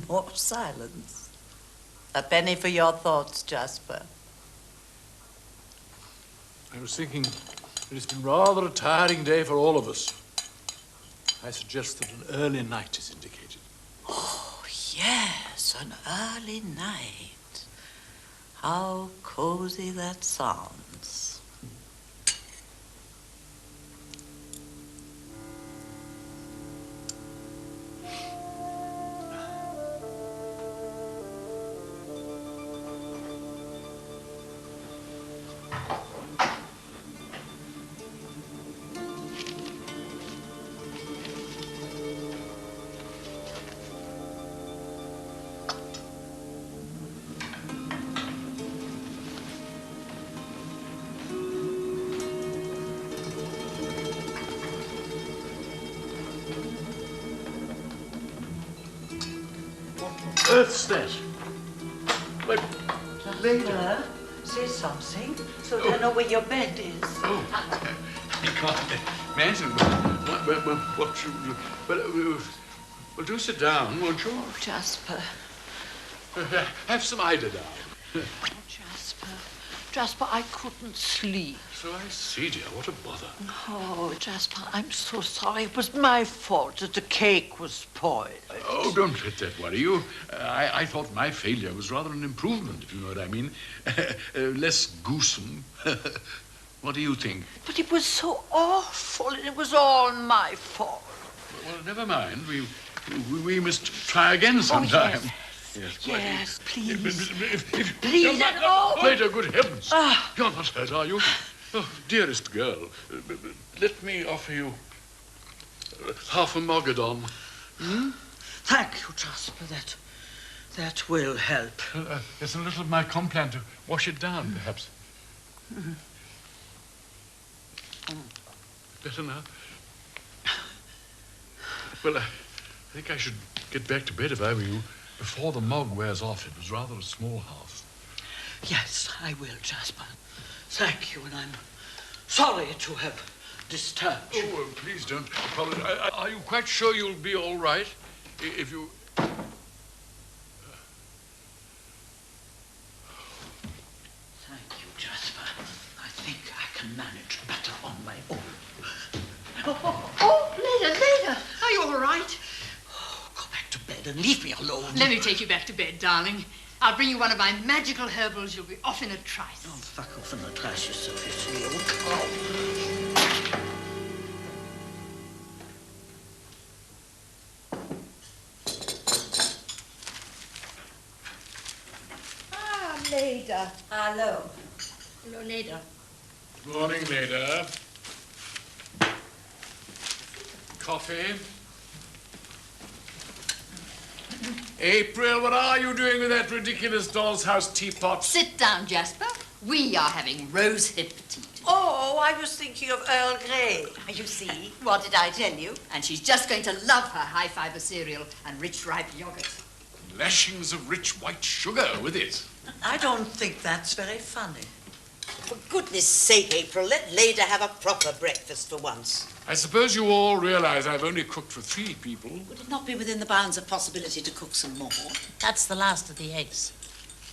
more silence. A penny for your thoughts, Jasper. I was thinking it has been rather a tiring day for all of us. I suggest that an early night is indicated. Oh, yes, an early night. How cozy that sounds. earth's that? But, Leda, say something so they know where your bed is. Oh, I can't imagine what you... Well, do sit down, won't you? Oh, Jasper. Have some eider down. Jasper, I couldn't sleep. So I see, dear. What a bother. Oh, Jasper, I'm so sorry. It was my fault that the cake was spoiled. Oh, don't let that worry you. I thought my failure was rather an improvement, if you know what I mean. Less gruesome. What do you think? But it was so awful, and it was all my fault. Well, never mind. We must try again sometime. Oh, yes, please. Please, Leda, good heavens. You're not hurt, are you? Oh, dearest girl, let me offer you half a mogadon. Thank you, Jasper. That will help. There's a little of my complan to wash it down, perhaps. Better now? Well, I think I should get back to bed if I were you. Before the mog wears off, it was rather a small house. Yes, I will, Jasper. Thank you, and I'm sorry to have disturbed you. Oh, please don't apologize. Are you quite sure you'll be all right? If you... Thank you, Jasper. I think I can manage better on my own. Leda, are you all right? Go back to bed and leave me alone. Let me take you back to bed, darling. I'll bring you one of my magical herbals. You'll be off in a trice. Oh, fuck off in a trice, you selfish little cow. Leda. Hello. Hello, Leda. Morning, Leda. Coffee. April, what are you doing with that ridiculous doll's house teapot? Sit down, Jasper. We are having rosehip petite. Oh, I was thinking of Earl Grey. You see, what did I tell you? And she's just going to love her high-fiber cereal and rich, ripe yogurt. Lashings of rich white sugar with it. I don't think that's very funny. For goodness sake, April, let Leda have a proper breakfast for once. I suppose you all realize I've only cooked for 3 people. Would it not be within the bounds of possibility to cook some more? That's the last of the eggs.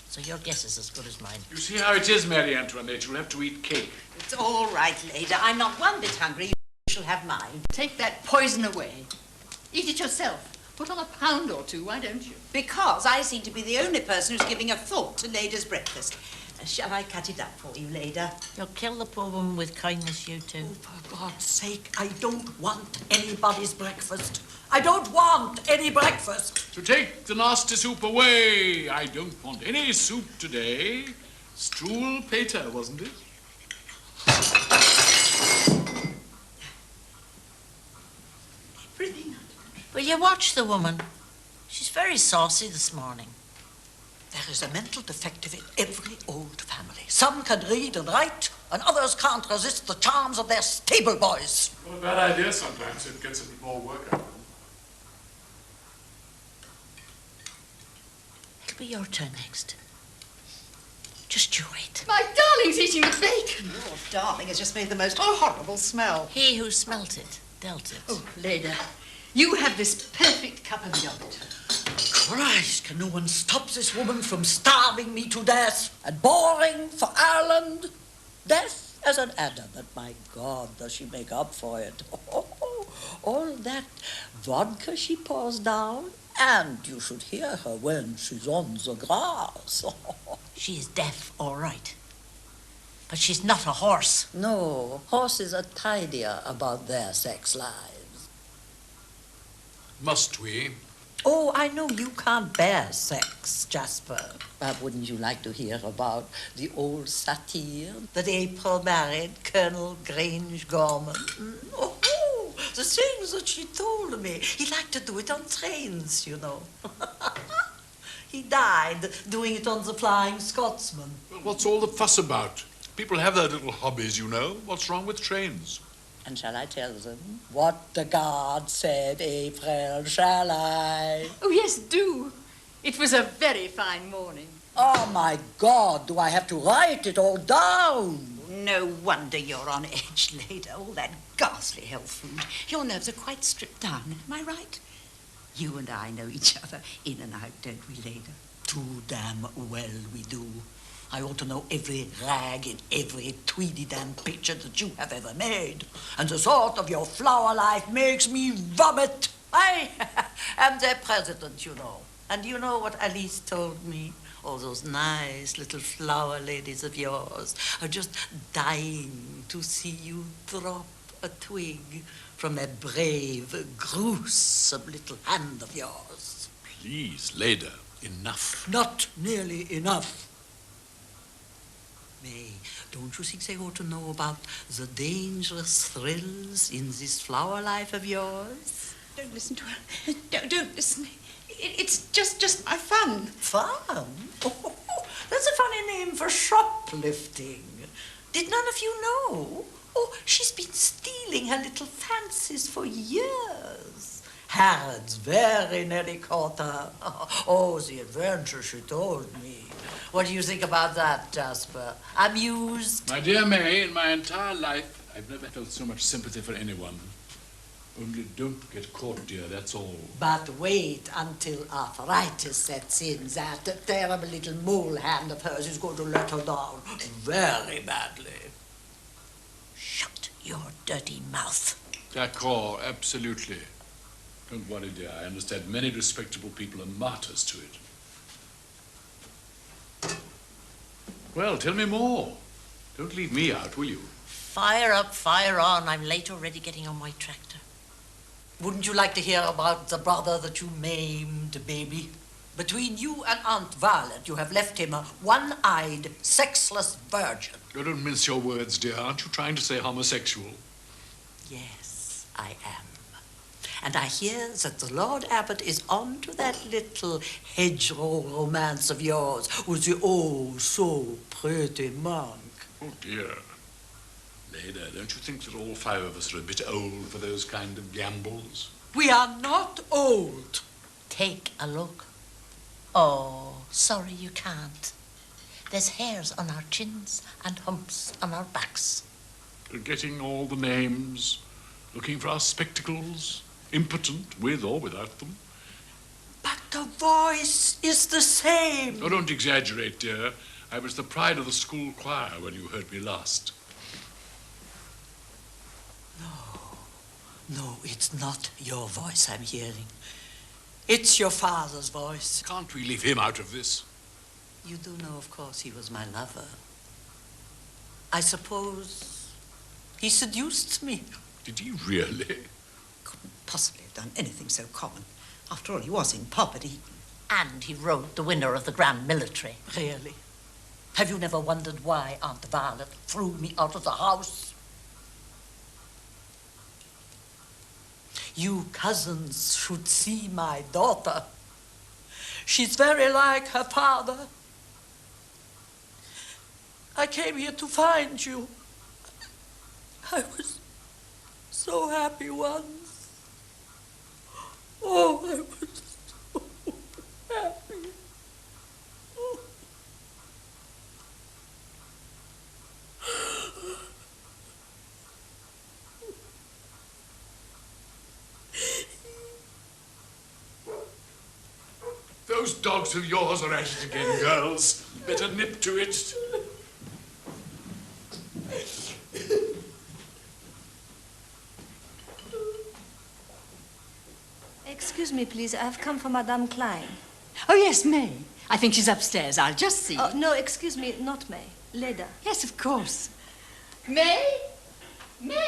So your guess is as good as mine. You see how it is, Marie Antoinette. You'll have to eat cake. It's all right, Leda. I'm not one bit hungry. You shall have mine. Take that poison away. Eat it yourself. Put on a pound or 2, why don't you? Because I seem to be the only person who's giving a thought to Leda's breakfast. Shall I cut it up for you, Leda? You'll kill the poor woman with kindness, you two. Oh, for God's sake, I don't want anybody's breakfast. I don't want any breakfast. To take the nasty soup away. I don't want any soup today. Stool pater, wasn't it? Brilliant. Will you watch the woman? She's very saucy this morning. There is a mental defective in every old family. Some can read and write, and others can't resist the charms of their stable boys. Well, a bad idea sometimes. It gets a bit more work out of them. It'll be your turn next. Just you wait. My darling's eating the bacon. Your darling has just made the most horrible smell. He who smelt it, dealt it. Oh, Leda, you have this perfect cup of yogurt. Christ, can no one stop this woman from starving me to death and boring for Ireland? Death as an adder, but my God, does she make up for it. Oh, all that vodka she pours down, and you should hear her when she's on the grass. She is deaf, all right. But she's not a horse. No, horses are tidier about their sex lives. Must we? Oh, I know you can't bear sex, Jasper. But wouldn't you like to hear about the old satyr that April married, Colonel Grange Gorman? Oh, the things that she told me. He liked to do it on trains, you know. He died doing it on the Flying Scotsman. Well, what's all the fuss about? People have their little hobbies, you know. What's wrong with trains? And shall I tell them what the guard said, April? Shall I? Oh, yes, do. It was a very fine morning. Oh, my God, do I have to write it all down? No wonder you're on edge, Leda. All that ghastly health food. Your nerves are quite stripped down, am I right? You and I know each other in and out, don't we, Leda? Too damn well we do. I ought to know every rag in every tweedy damn picture that you have ever made. And the thought of your flower life makes me vomit. I am their president, you know. And you know what Alice told me? All those nice little flower ladies of yours are just dying to see you drop a twig from that brave, gruesome little hand of yours. Please, Leda, enough. Not nearly enough. May, don't you think they ought to know about the dangerous thrills in this flower life of yours? Don't listen to her. Don't listen. It's just my fun. Fun? Oh, that's a funny name for shoplifting. Did none of you know? Oh, she's been stealing her little fancies for years. Harrod's very nearly caught her. Oh, the adventure she told me. What do you think about that, Jasper? Amused? My dear May, in my entire life, I've never felt so much sympathy for anyone. Only don't get caught, dear, that's all. But wait until arthritis sets in. That terrible little mole hand of hers is going to let her down very badly. Shut your dirty mouth. D'accord, absolutely. Don't worry, dear. I understand many respectable people are martyrs to it. Well, tell me more. Don't leave me out, will you? Fire up, fire on. I'm late already getting on my tractor. Wouldn't you like to hear about the brother that you maimed, baby? Between you and Aunt Violet, you have left him a one-eyed, sexless virgin. Oh, don't mince your words, dear. Aren't you trying to say homosexual? Yes, I am. And I hear that the Lord Abbot is on to that little hedgerow romance of yours with the oh-so-pretty monk. Oh, dear. Leda, don't you think that all five of us are a bit old for those kind of gambles? We are not old. Take a look. Oh, sorry you can't. There's hairs on our chins and humps on our backs. Forgetting all the names, looking for our spectacles, impotent, with or without them. But the voice is the same. Oh, don't exaggerate, dear. I was the pride of the school choir when you heard me last. No, it's not your voice I'm hearing. It's your father's voice. Can't we leave him out of this? You do know, of course, he was my lover. I suppose he seduced me. Did he really? Couldn't possibly have done anything so common. After all, he was in poverty. And he rode the winner of the Grand Military. Really? Have you never wondered why Aunt Violet threw me out of the house? You cousins should see my daughter. She's very like her father. I came here to find you. I was so happy once. Oh, I was so happy. Oh. Those dogs of yours are at it again, girls. Better nip to it. Excuse me, please. I've come for Madame Klein. Oh, yes, May. I think she's upstairs. I'll just see. Oh, no, excuse me, not May. Leda. Yes, of course. May? May?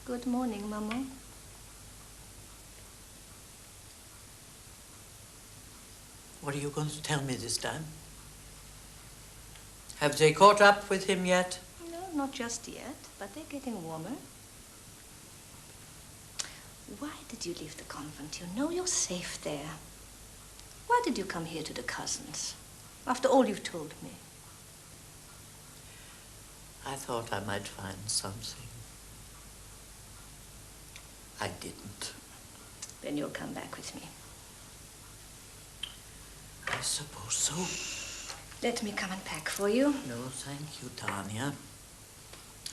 Good morning, Mama. What are you going to tell me this time? Have they caught up with him yet? No, not just yet, but they're getting warmer. Why did you leave the convent? You know you're safe there. Why did you come here to the cousins? After all you've told me. I thought I might find something. I didn't. Then you'll come back with me. I suppose so. Let me come and pack for you. No, thank you, Tanya.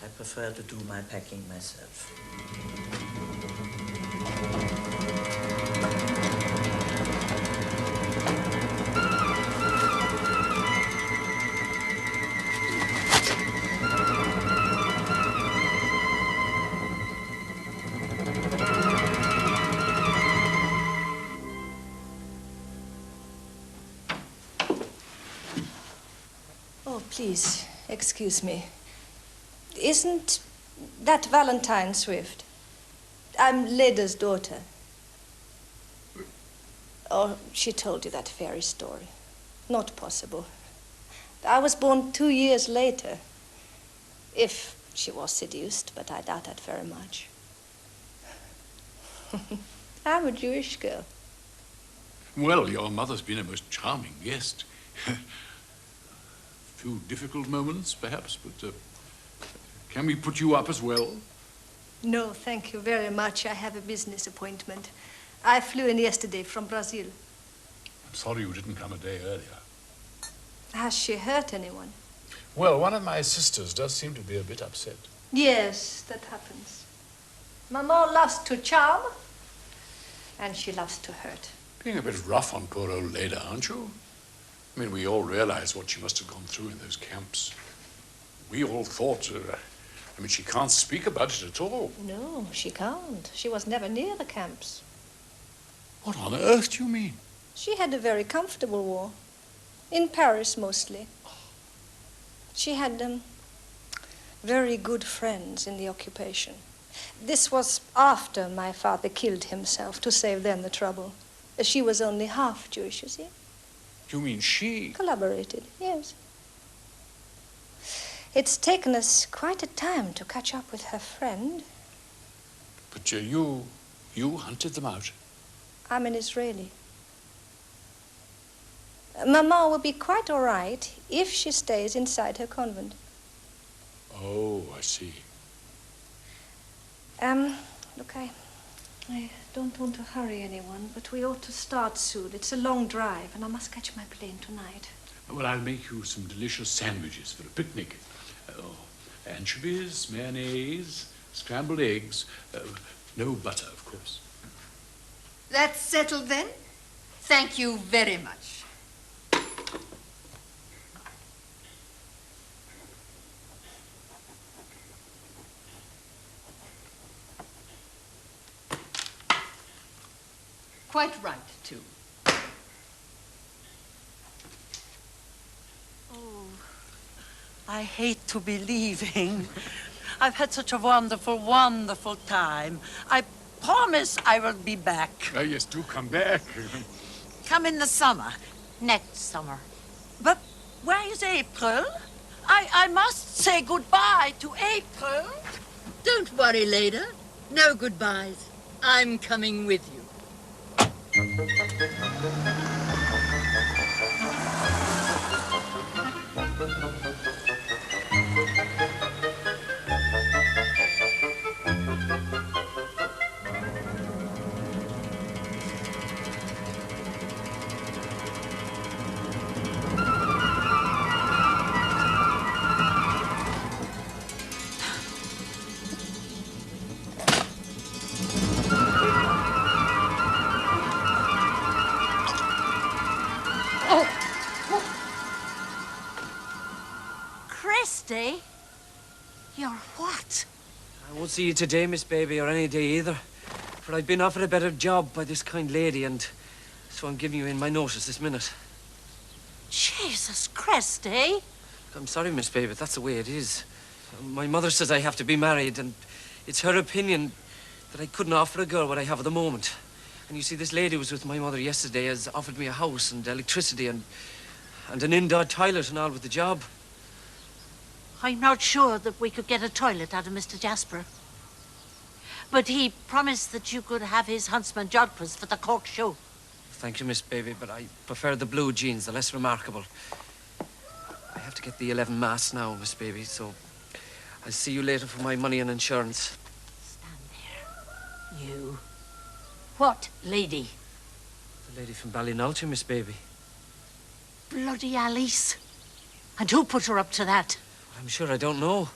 I prefer to do my packing myself. Oh, please, excuse me. Isn't that Valentine Swift? I'm Leda's daughter. Oh, she told you that fairy story. Not possible. I was born 2 years later. If she was seduced, but I doubt that very much. I'm a Jewish girl. Well, your mother's been a most charming guest. Few difficult moments, perhaps, but can we put you up as well? No, thank you very much. I have a business appointment. I flew in yesterday from Brazil. I'm sorry you didn't come a day earlier. Has she hurt anyone? Well, one of my sisters does seem to be a bit upset. Yes, that happens. Maman loves to charm, and she loves to hurt. Being a bit rough on poor old Leda, aren't you? I mean, we all realize what she must have gone through in those camps. We all thought, I mean, she can't speak about it at all. No, she can't. She was never near the camps. What on earth do you mean? She had a very comfortable war. In Paris, mostly. She had very good friends in the occupation. This was after my father killed himself to save them the trouble. She was only half Jewish, you see. You mean she? Collaborated, yes. It's taken us quite a time to catch up with her friend. But you hunted them out. I'm an Israeli. Mama will be quite all right if she stays inside her convent. Oh, I see. Look, I don't want to hurry anyone, but we ought to start soon. It's a long drive, and I must catch my plane tonight. Well, I'll make you some delicious sandwiches for a picnic. Anchovies, mayonnaise, scrambled eggs. No butter, of course. That's settled then. Thank you very much. Quite right, too. Oh, I hate to be leaving. I've had such a wonderful, wonderful time. I promise I will be back. Oh, yes, do come back. Come in the summer. Next summer. But where is April? I must say goodbye to April. Don't worry, Leda. No goodbyes. I'm coming with you. Christy? You're what? I won't see you today, Miss Baby, or any day either. For I've been offered a better job by this kind lady, and so I'm giving you in my notice this minute. Jesus, Christy. I'm sorry, Miss Baby, but that's the way it is. My mother says I have to be married, and it's her opinion that I couldn't offer a girl what I have at the moment. And you see, this lady who was with my mother yesterday has offered me a house and electricity and an indoor toilet and all with the job. I'm not sure that we could get a toilet out of Mr. Jasper. But he promised that you could have his huntsman jodhpurs for the Cork show. Thank you, Miss Baby, but I prefer the blue jeans, the less remarkable. I have to get the 11 mass now, Miss Baby, so I'll see you later for my money and insurance. You. What lady? The lady from Ballinolty, Miss Baby. Bloody Alice. And who put her up to that? I'm sure I don't know.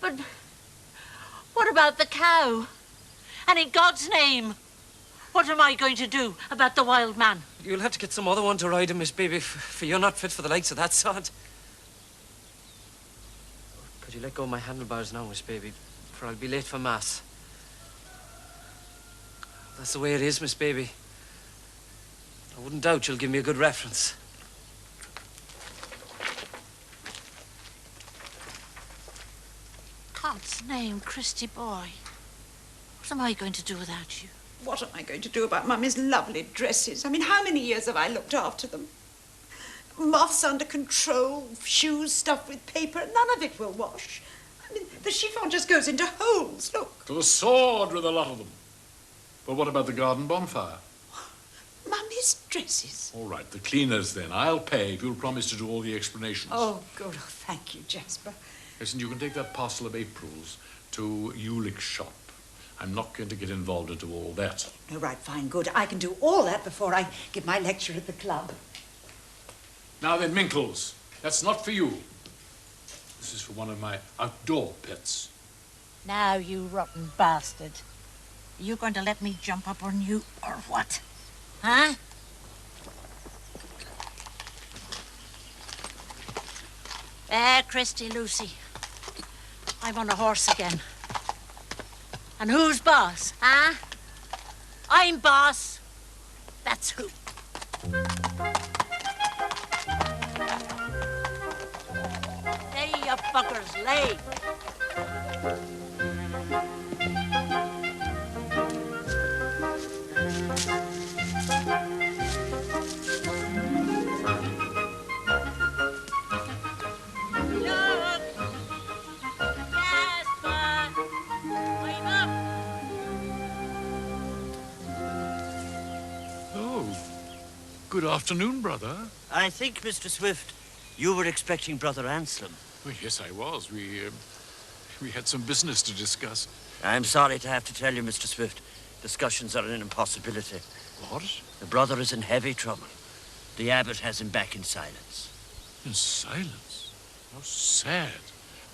But what about the cow? And in God's name, what am I going to do about the wild man? You'll have to get some other one to ride him, Miss Baby, for you're not fit for the likes of that sort. Could you let go of my handlebars now, Miss Baby, for I'll be late for Mass. That's the way it is, Miss Baby. I wouldn't doubt you'll give me a good reference. God's name, Christy boy. What am I going to do without you? What am I going to do about Mummy's lovely dresses? I mean, how many years have I looked after them? Moths under control, shoes stuffed with paper, none of it will wash. I mean, the chiffon just goes into holes, look. To the sword with a lot of them. But what about the garden bonfire? Mummy's dresses. All right, the cleaners then. I'll pay if you'll promise to do all the explanations. Oh, good. Oh, thank you, Jasper. Listen, you can take that parcel of Aprils to Ulick's shop. I'm not going to get involved into all that. No, right, fine, good. I can do all that before I give my lecture at the club. Now then, Minkles, that's not for you. This is for one of my outdoor pets. Now, you rotten bastard. Are you going to let me jump up on you, or what? Huh? There, Christy Lucey. I'm on a horse again. And who's boss, huh? I'm boss. That's who. There you buggers lay. Good afternoon, brother. I think, Mr. Swift, you were expecting Brother Anselm. Well, yes, I was. We had some business to discuss. I'm sorry to have to tell you, Mr. Swift, discussions are an impossibility. What? The brother is in heavy trouble. The abbot has him back in silence. In silence? How sad.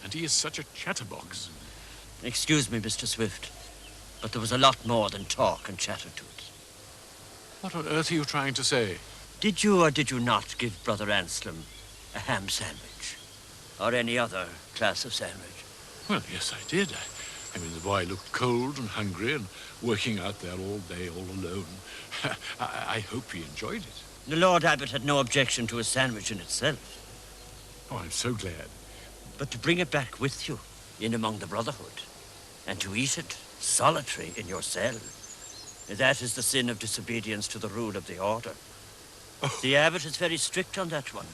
And he is such a chatterbox. Excuse me, Mr. Swift, but there was a lot more than talk and chatter to it. What on earth are you trying to say? Did you or did you not give Brother Anselm a ham sandwich? Or any other class of sandwich? Well, yes, I did. I mean, the boy looked cold and hungry and working out there all day, all alone. I hope he enjoyed it. The Lord Abbot had no objection to a sandwich in itself. Oh, I'm so glad. But to bring it back with you, in among the Brotherhood, and to eat it solitary in your cell, that is the sin of disobedience to the rule of the order. Oh. The abbot is very strict on that one.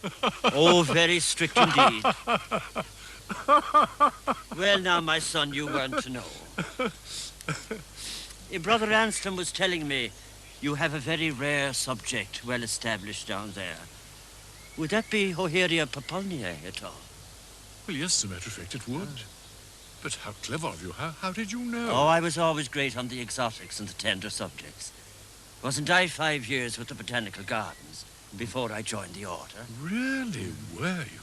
Oh, very strict indeed. Well, now, my son, you weren't to know. Brother Anselm was telling me you have a very rare subject well established down there. Would that be Hoheria populniae at all? Well, yes, as a matter of fact, it would. But how clever of you. How did you know? Oh, I was always great on the exotics and the tender subjects. Wasn't I 5 years with the Botanical Gardens before I joined the order? Really, were you?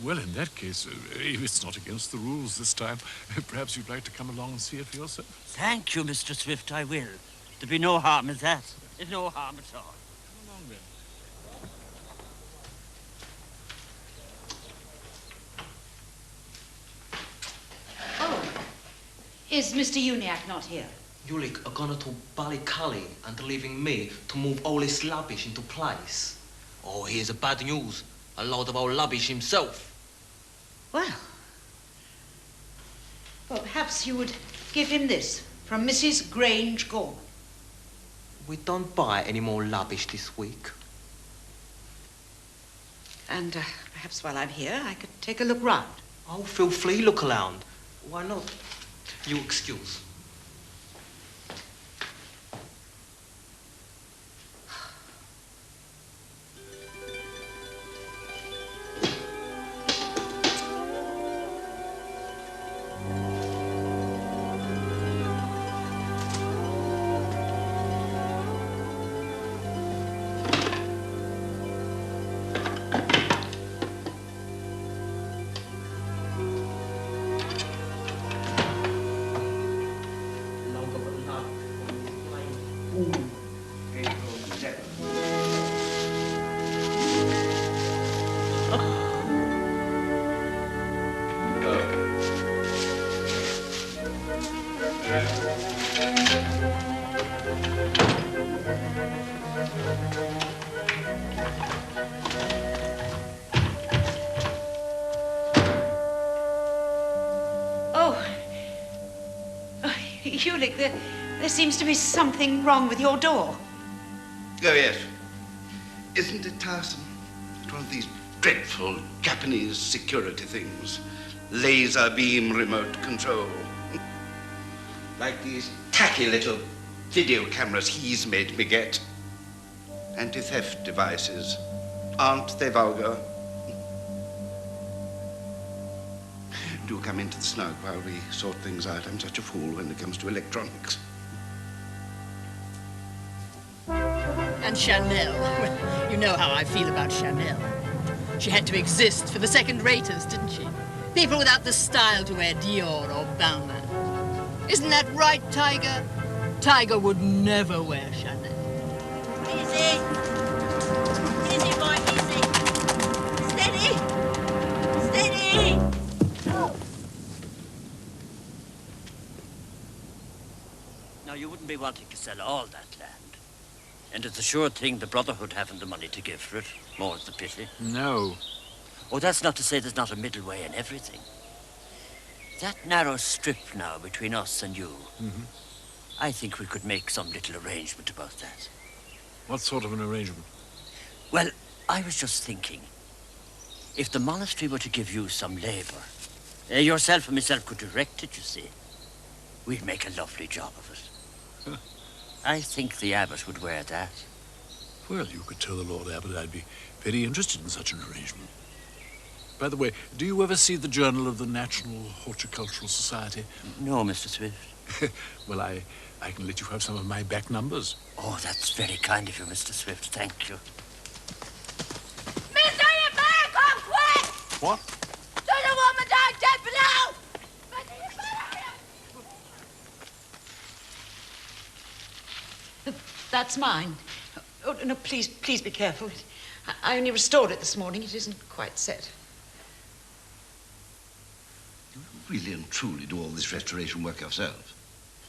Well, in that case, if it's not against the rules this time, perhaps you'd like to come along and see it for yourself. Thank you, Mr. Swift, I will. There'd be no harm in that. There's no harm at all. Come along, then. Is Mr. Uniacke not here? Ulick are gone to Ballycully and leaving me to move all this rubbish into place. Oh, here's a bad news. A load of old rubbish himself. Well, perhaps you would give him this from Mrs. Grange Gorman. We don't buy any more rubbish this week. And perhaps while I'm here, I could take a look round. Oh, feel free, look around. Why not? You excuse. There seems to be something wrong with your door. Oh, yes. Isn't it tiresome? It's one of these dreadful Japanese security things. Laser beam remote control. Like these tacky little video cameras he's made me get. Anti-theft devices. Aren't they vulgar? Do come into the snug while we sort things out. I'm such a fool when it comes to electronics. And Chanel. Well, you know how I feel about Chanel. She had to exist for the second-raters, didn't she? People without the style to wear Dior or Balmain. Isn't that right, Tiger? Tiger would never wear Chanel. Easy. Easy, boy, easy. Steady. Steady. Now, you wouldn't be wanting to sell all that land. And it's a sure thing the Brotherhood haven't the money to give for it. More's the pity. No. Oh, that's not to say there's not a middle way in everything. That narrow strip now between us and you, I think we could make some little arrangement about that. What sort of an arrangement? Well, I was just thinking, if the monastery were to give you some labor, yourself and myself could direct it, you see, we'd make a lovely job of it. I think the abbot would wear that. Well, you could tell the Lord Abbot I'd be very interested in such an arrangement. By the way, do you ever see the Journal of the National Horticultural Society? No, Mr. Swift. Well, I can let you have some of my back numbers. Oh, that's very kind of you, Mr. Swift. Thank you. Mister, you better come quick! What? There's a woman down dead below! That's mine. Oh, no, please be careful. I only restored it this morning. It isn't quite set. You really and truly do all this restoration work yourself?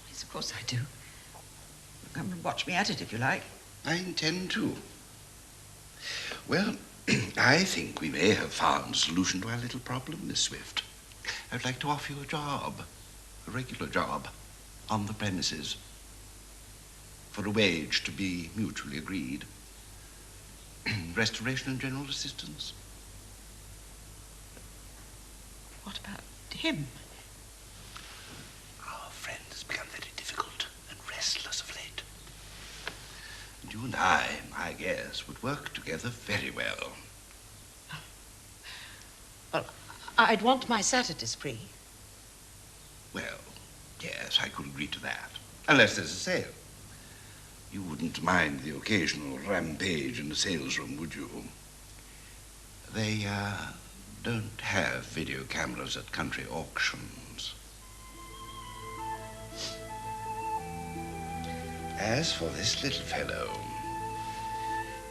Yes, of course I do. Come and watch me at it if you like. I intend to. Well, I think we may have found a solution to our little problem, Miss Swift. I'd like to offer you a job, a regular job, on the premises, for a wage to be mutually agreed. Restoration and general assistance. What about him? Our friend has become very difficult and restless of late. And you and I guess, would work together very well. Well, I'd want my Saturdays free. Well, yes, I could agree to that. Unless there's a sale. You wouldn't mind the occasional rampage in the sales room, would you? They, don't have video cameras at country auctions. As for this little fellow,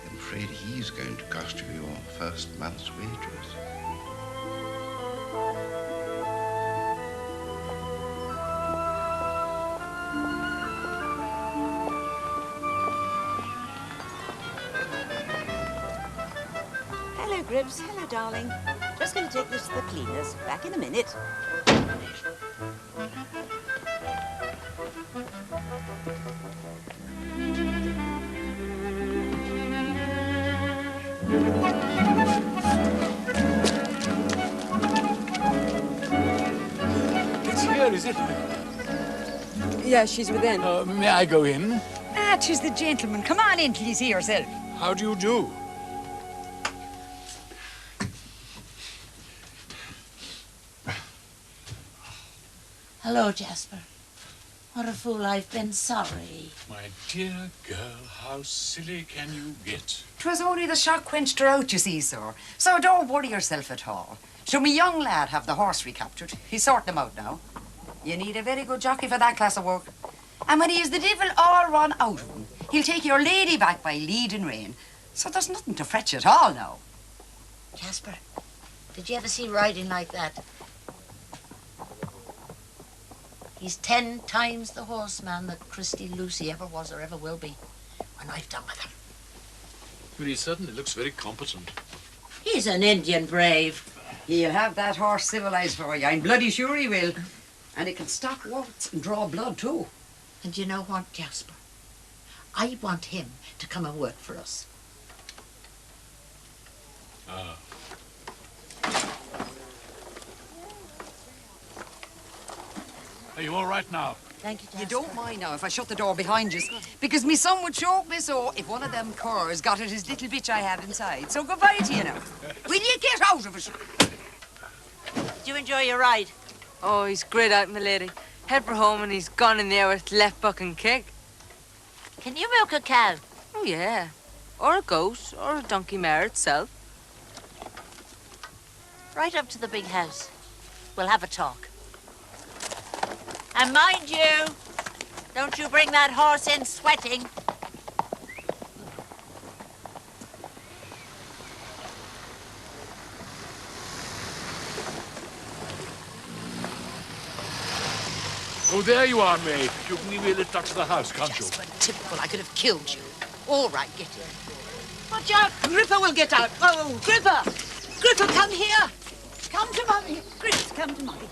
I'm afraid he's going to cost you your first month's wages. Hello, Gribbs. Hello, darling. Just going to take this to the cleaners. Back in a minute. It's here, is it? Yeah, she's within. May I go in? Ah, 'tis the gentleman. Come on in till you see yourself. How do you do? Hello, Jasper. What a fool I've been. Sorry. My dear girl, how silly can you get? 'Twas only the shock quenched her out, you see, sir. So don't worry yourself at all. So me young lad have the horse recaptured. He's sorting them out now. You need a very good jockey for that class of work. And when he is the devil all run out of him, he'll take your lady back by lead and rein. So there's nothing to fret you at all now. Jasper, did you ever see riding like that? He's 10 times the horseman that Christy Lucey ever was or ever will be when I've done with him. Well, he certainly looks very competent. He's an Indian brave. He'll have that horse civilized for you. I'm bloody sure he will. And he can stop warts and draw blood, too. And you know what, Jasper? I want him to come and work for us. Ah. Are you all right now? Thank you, Jasper. You don't mind now if I shut the door behind you, because me son would choke me so if one of them curs got at his little bitch I have inside. So goodbye to you now. Will you get out of it? Did you enjoy your ride? Oh, he's great out, my lady. Head for home and he's gone in there with left buck and kick. Can you milk a cow? Oh, yeah. Or a goat, or a donkey mare itself. Right up to the big house. We'll have a talk. And mind you, don't you bring that horse in sweating. Oh, there you are, May. You can give me a lift up to the house, can't you? Jasper, typical. I could have killed you. All right, get in. Watch out. Gripper will get out. Oh, Gripper. Gripper, come here. Come to Mummy. Gripper, come to Mummy.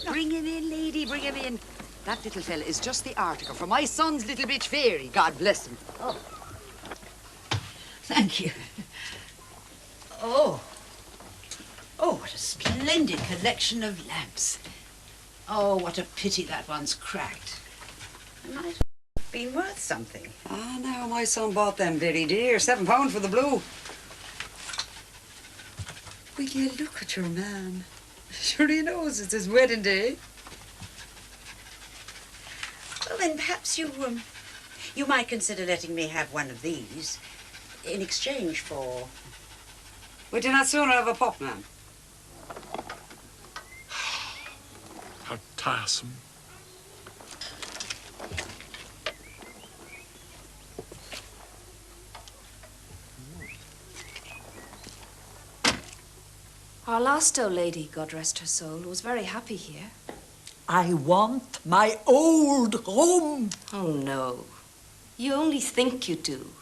Bring him in, lady, bring him in. That little fella is just the article for my son's little bitch fairy. God bless him. Oh. Thank you. Oh. Oh, what a splendid collection of lamps. Oh, what a pity that one's cracked. It might have been worth something. Ah, now my son bought them very dear. £7 for the blue. Will you look at your man? Sure he knows it's his wedding day. Well, then perhaps you might consider letting me have one of these in exchange for... Would you not sooner have a pop, ma'am? How tiresome. Our last old lady, God rest her soul, was very happy here. I want my old home. Oh, no. You only think you do.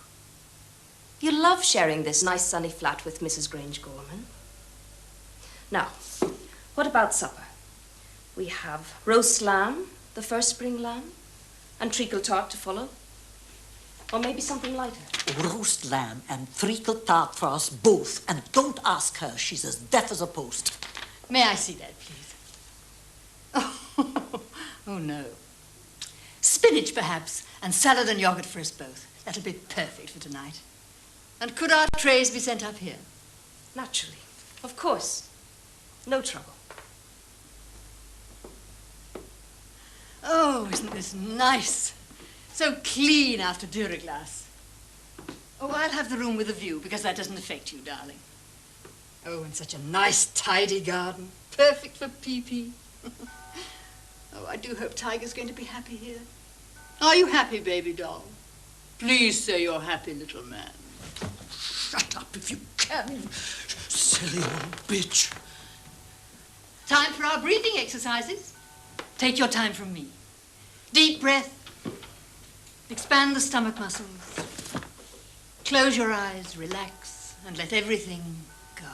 You love sharing this nice sunny flat with Mrs. Grange Gorman. Now, what about supper? We have roast lamb, the first spring lamb, and treacle tart to follow. Or maybe something lighter. Roast lamb and treacle tart for us both. And don't ask her. She's as deaf as a post. May I see that, please? Oh, no. Spinach, perhaps, and salad and yogurt for us both. That'll be perfect for tonight. And could our trays be sent up here? Naturally. Of course. No trouble. Oh, isn't this nice? So clean after Duraglass. Oh, I'll have the room with a view, because that doesn't affect you, darling. Oh, and such a nice, tidy garden. Perfect for Pee-Pee. Oh, I do hope Tiger's going to be happy here. Are you happy, baby doll? Please say you're happy, little man. Shut up if you can, silly old bitch. Time for our breathing exercises. Take your time from me. Deep breath. Expand the stomach muscles. Close your eyes, relax, and let everything go.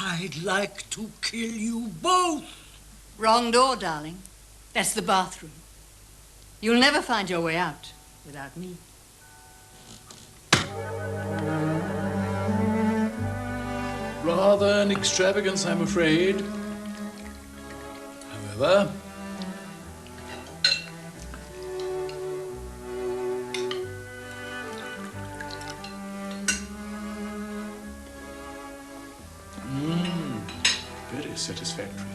I'd like to kill you both. Wrong door, darling. That's the bathroom. You'll never find your way out without me. Rather an extravagance, I'm afraid. However, satisfactory.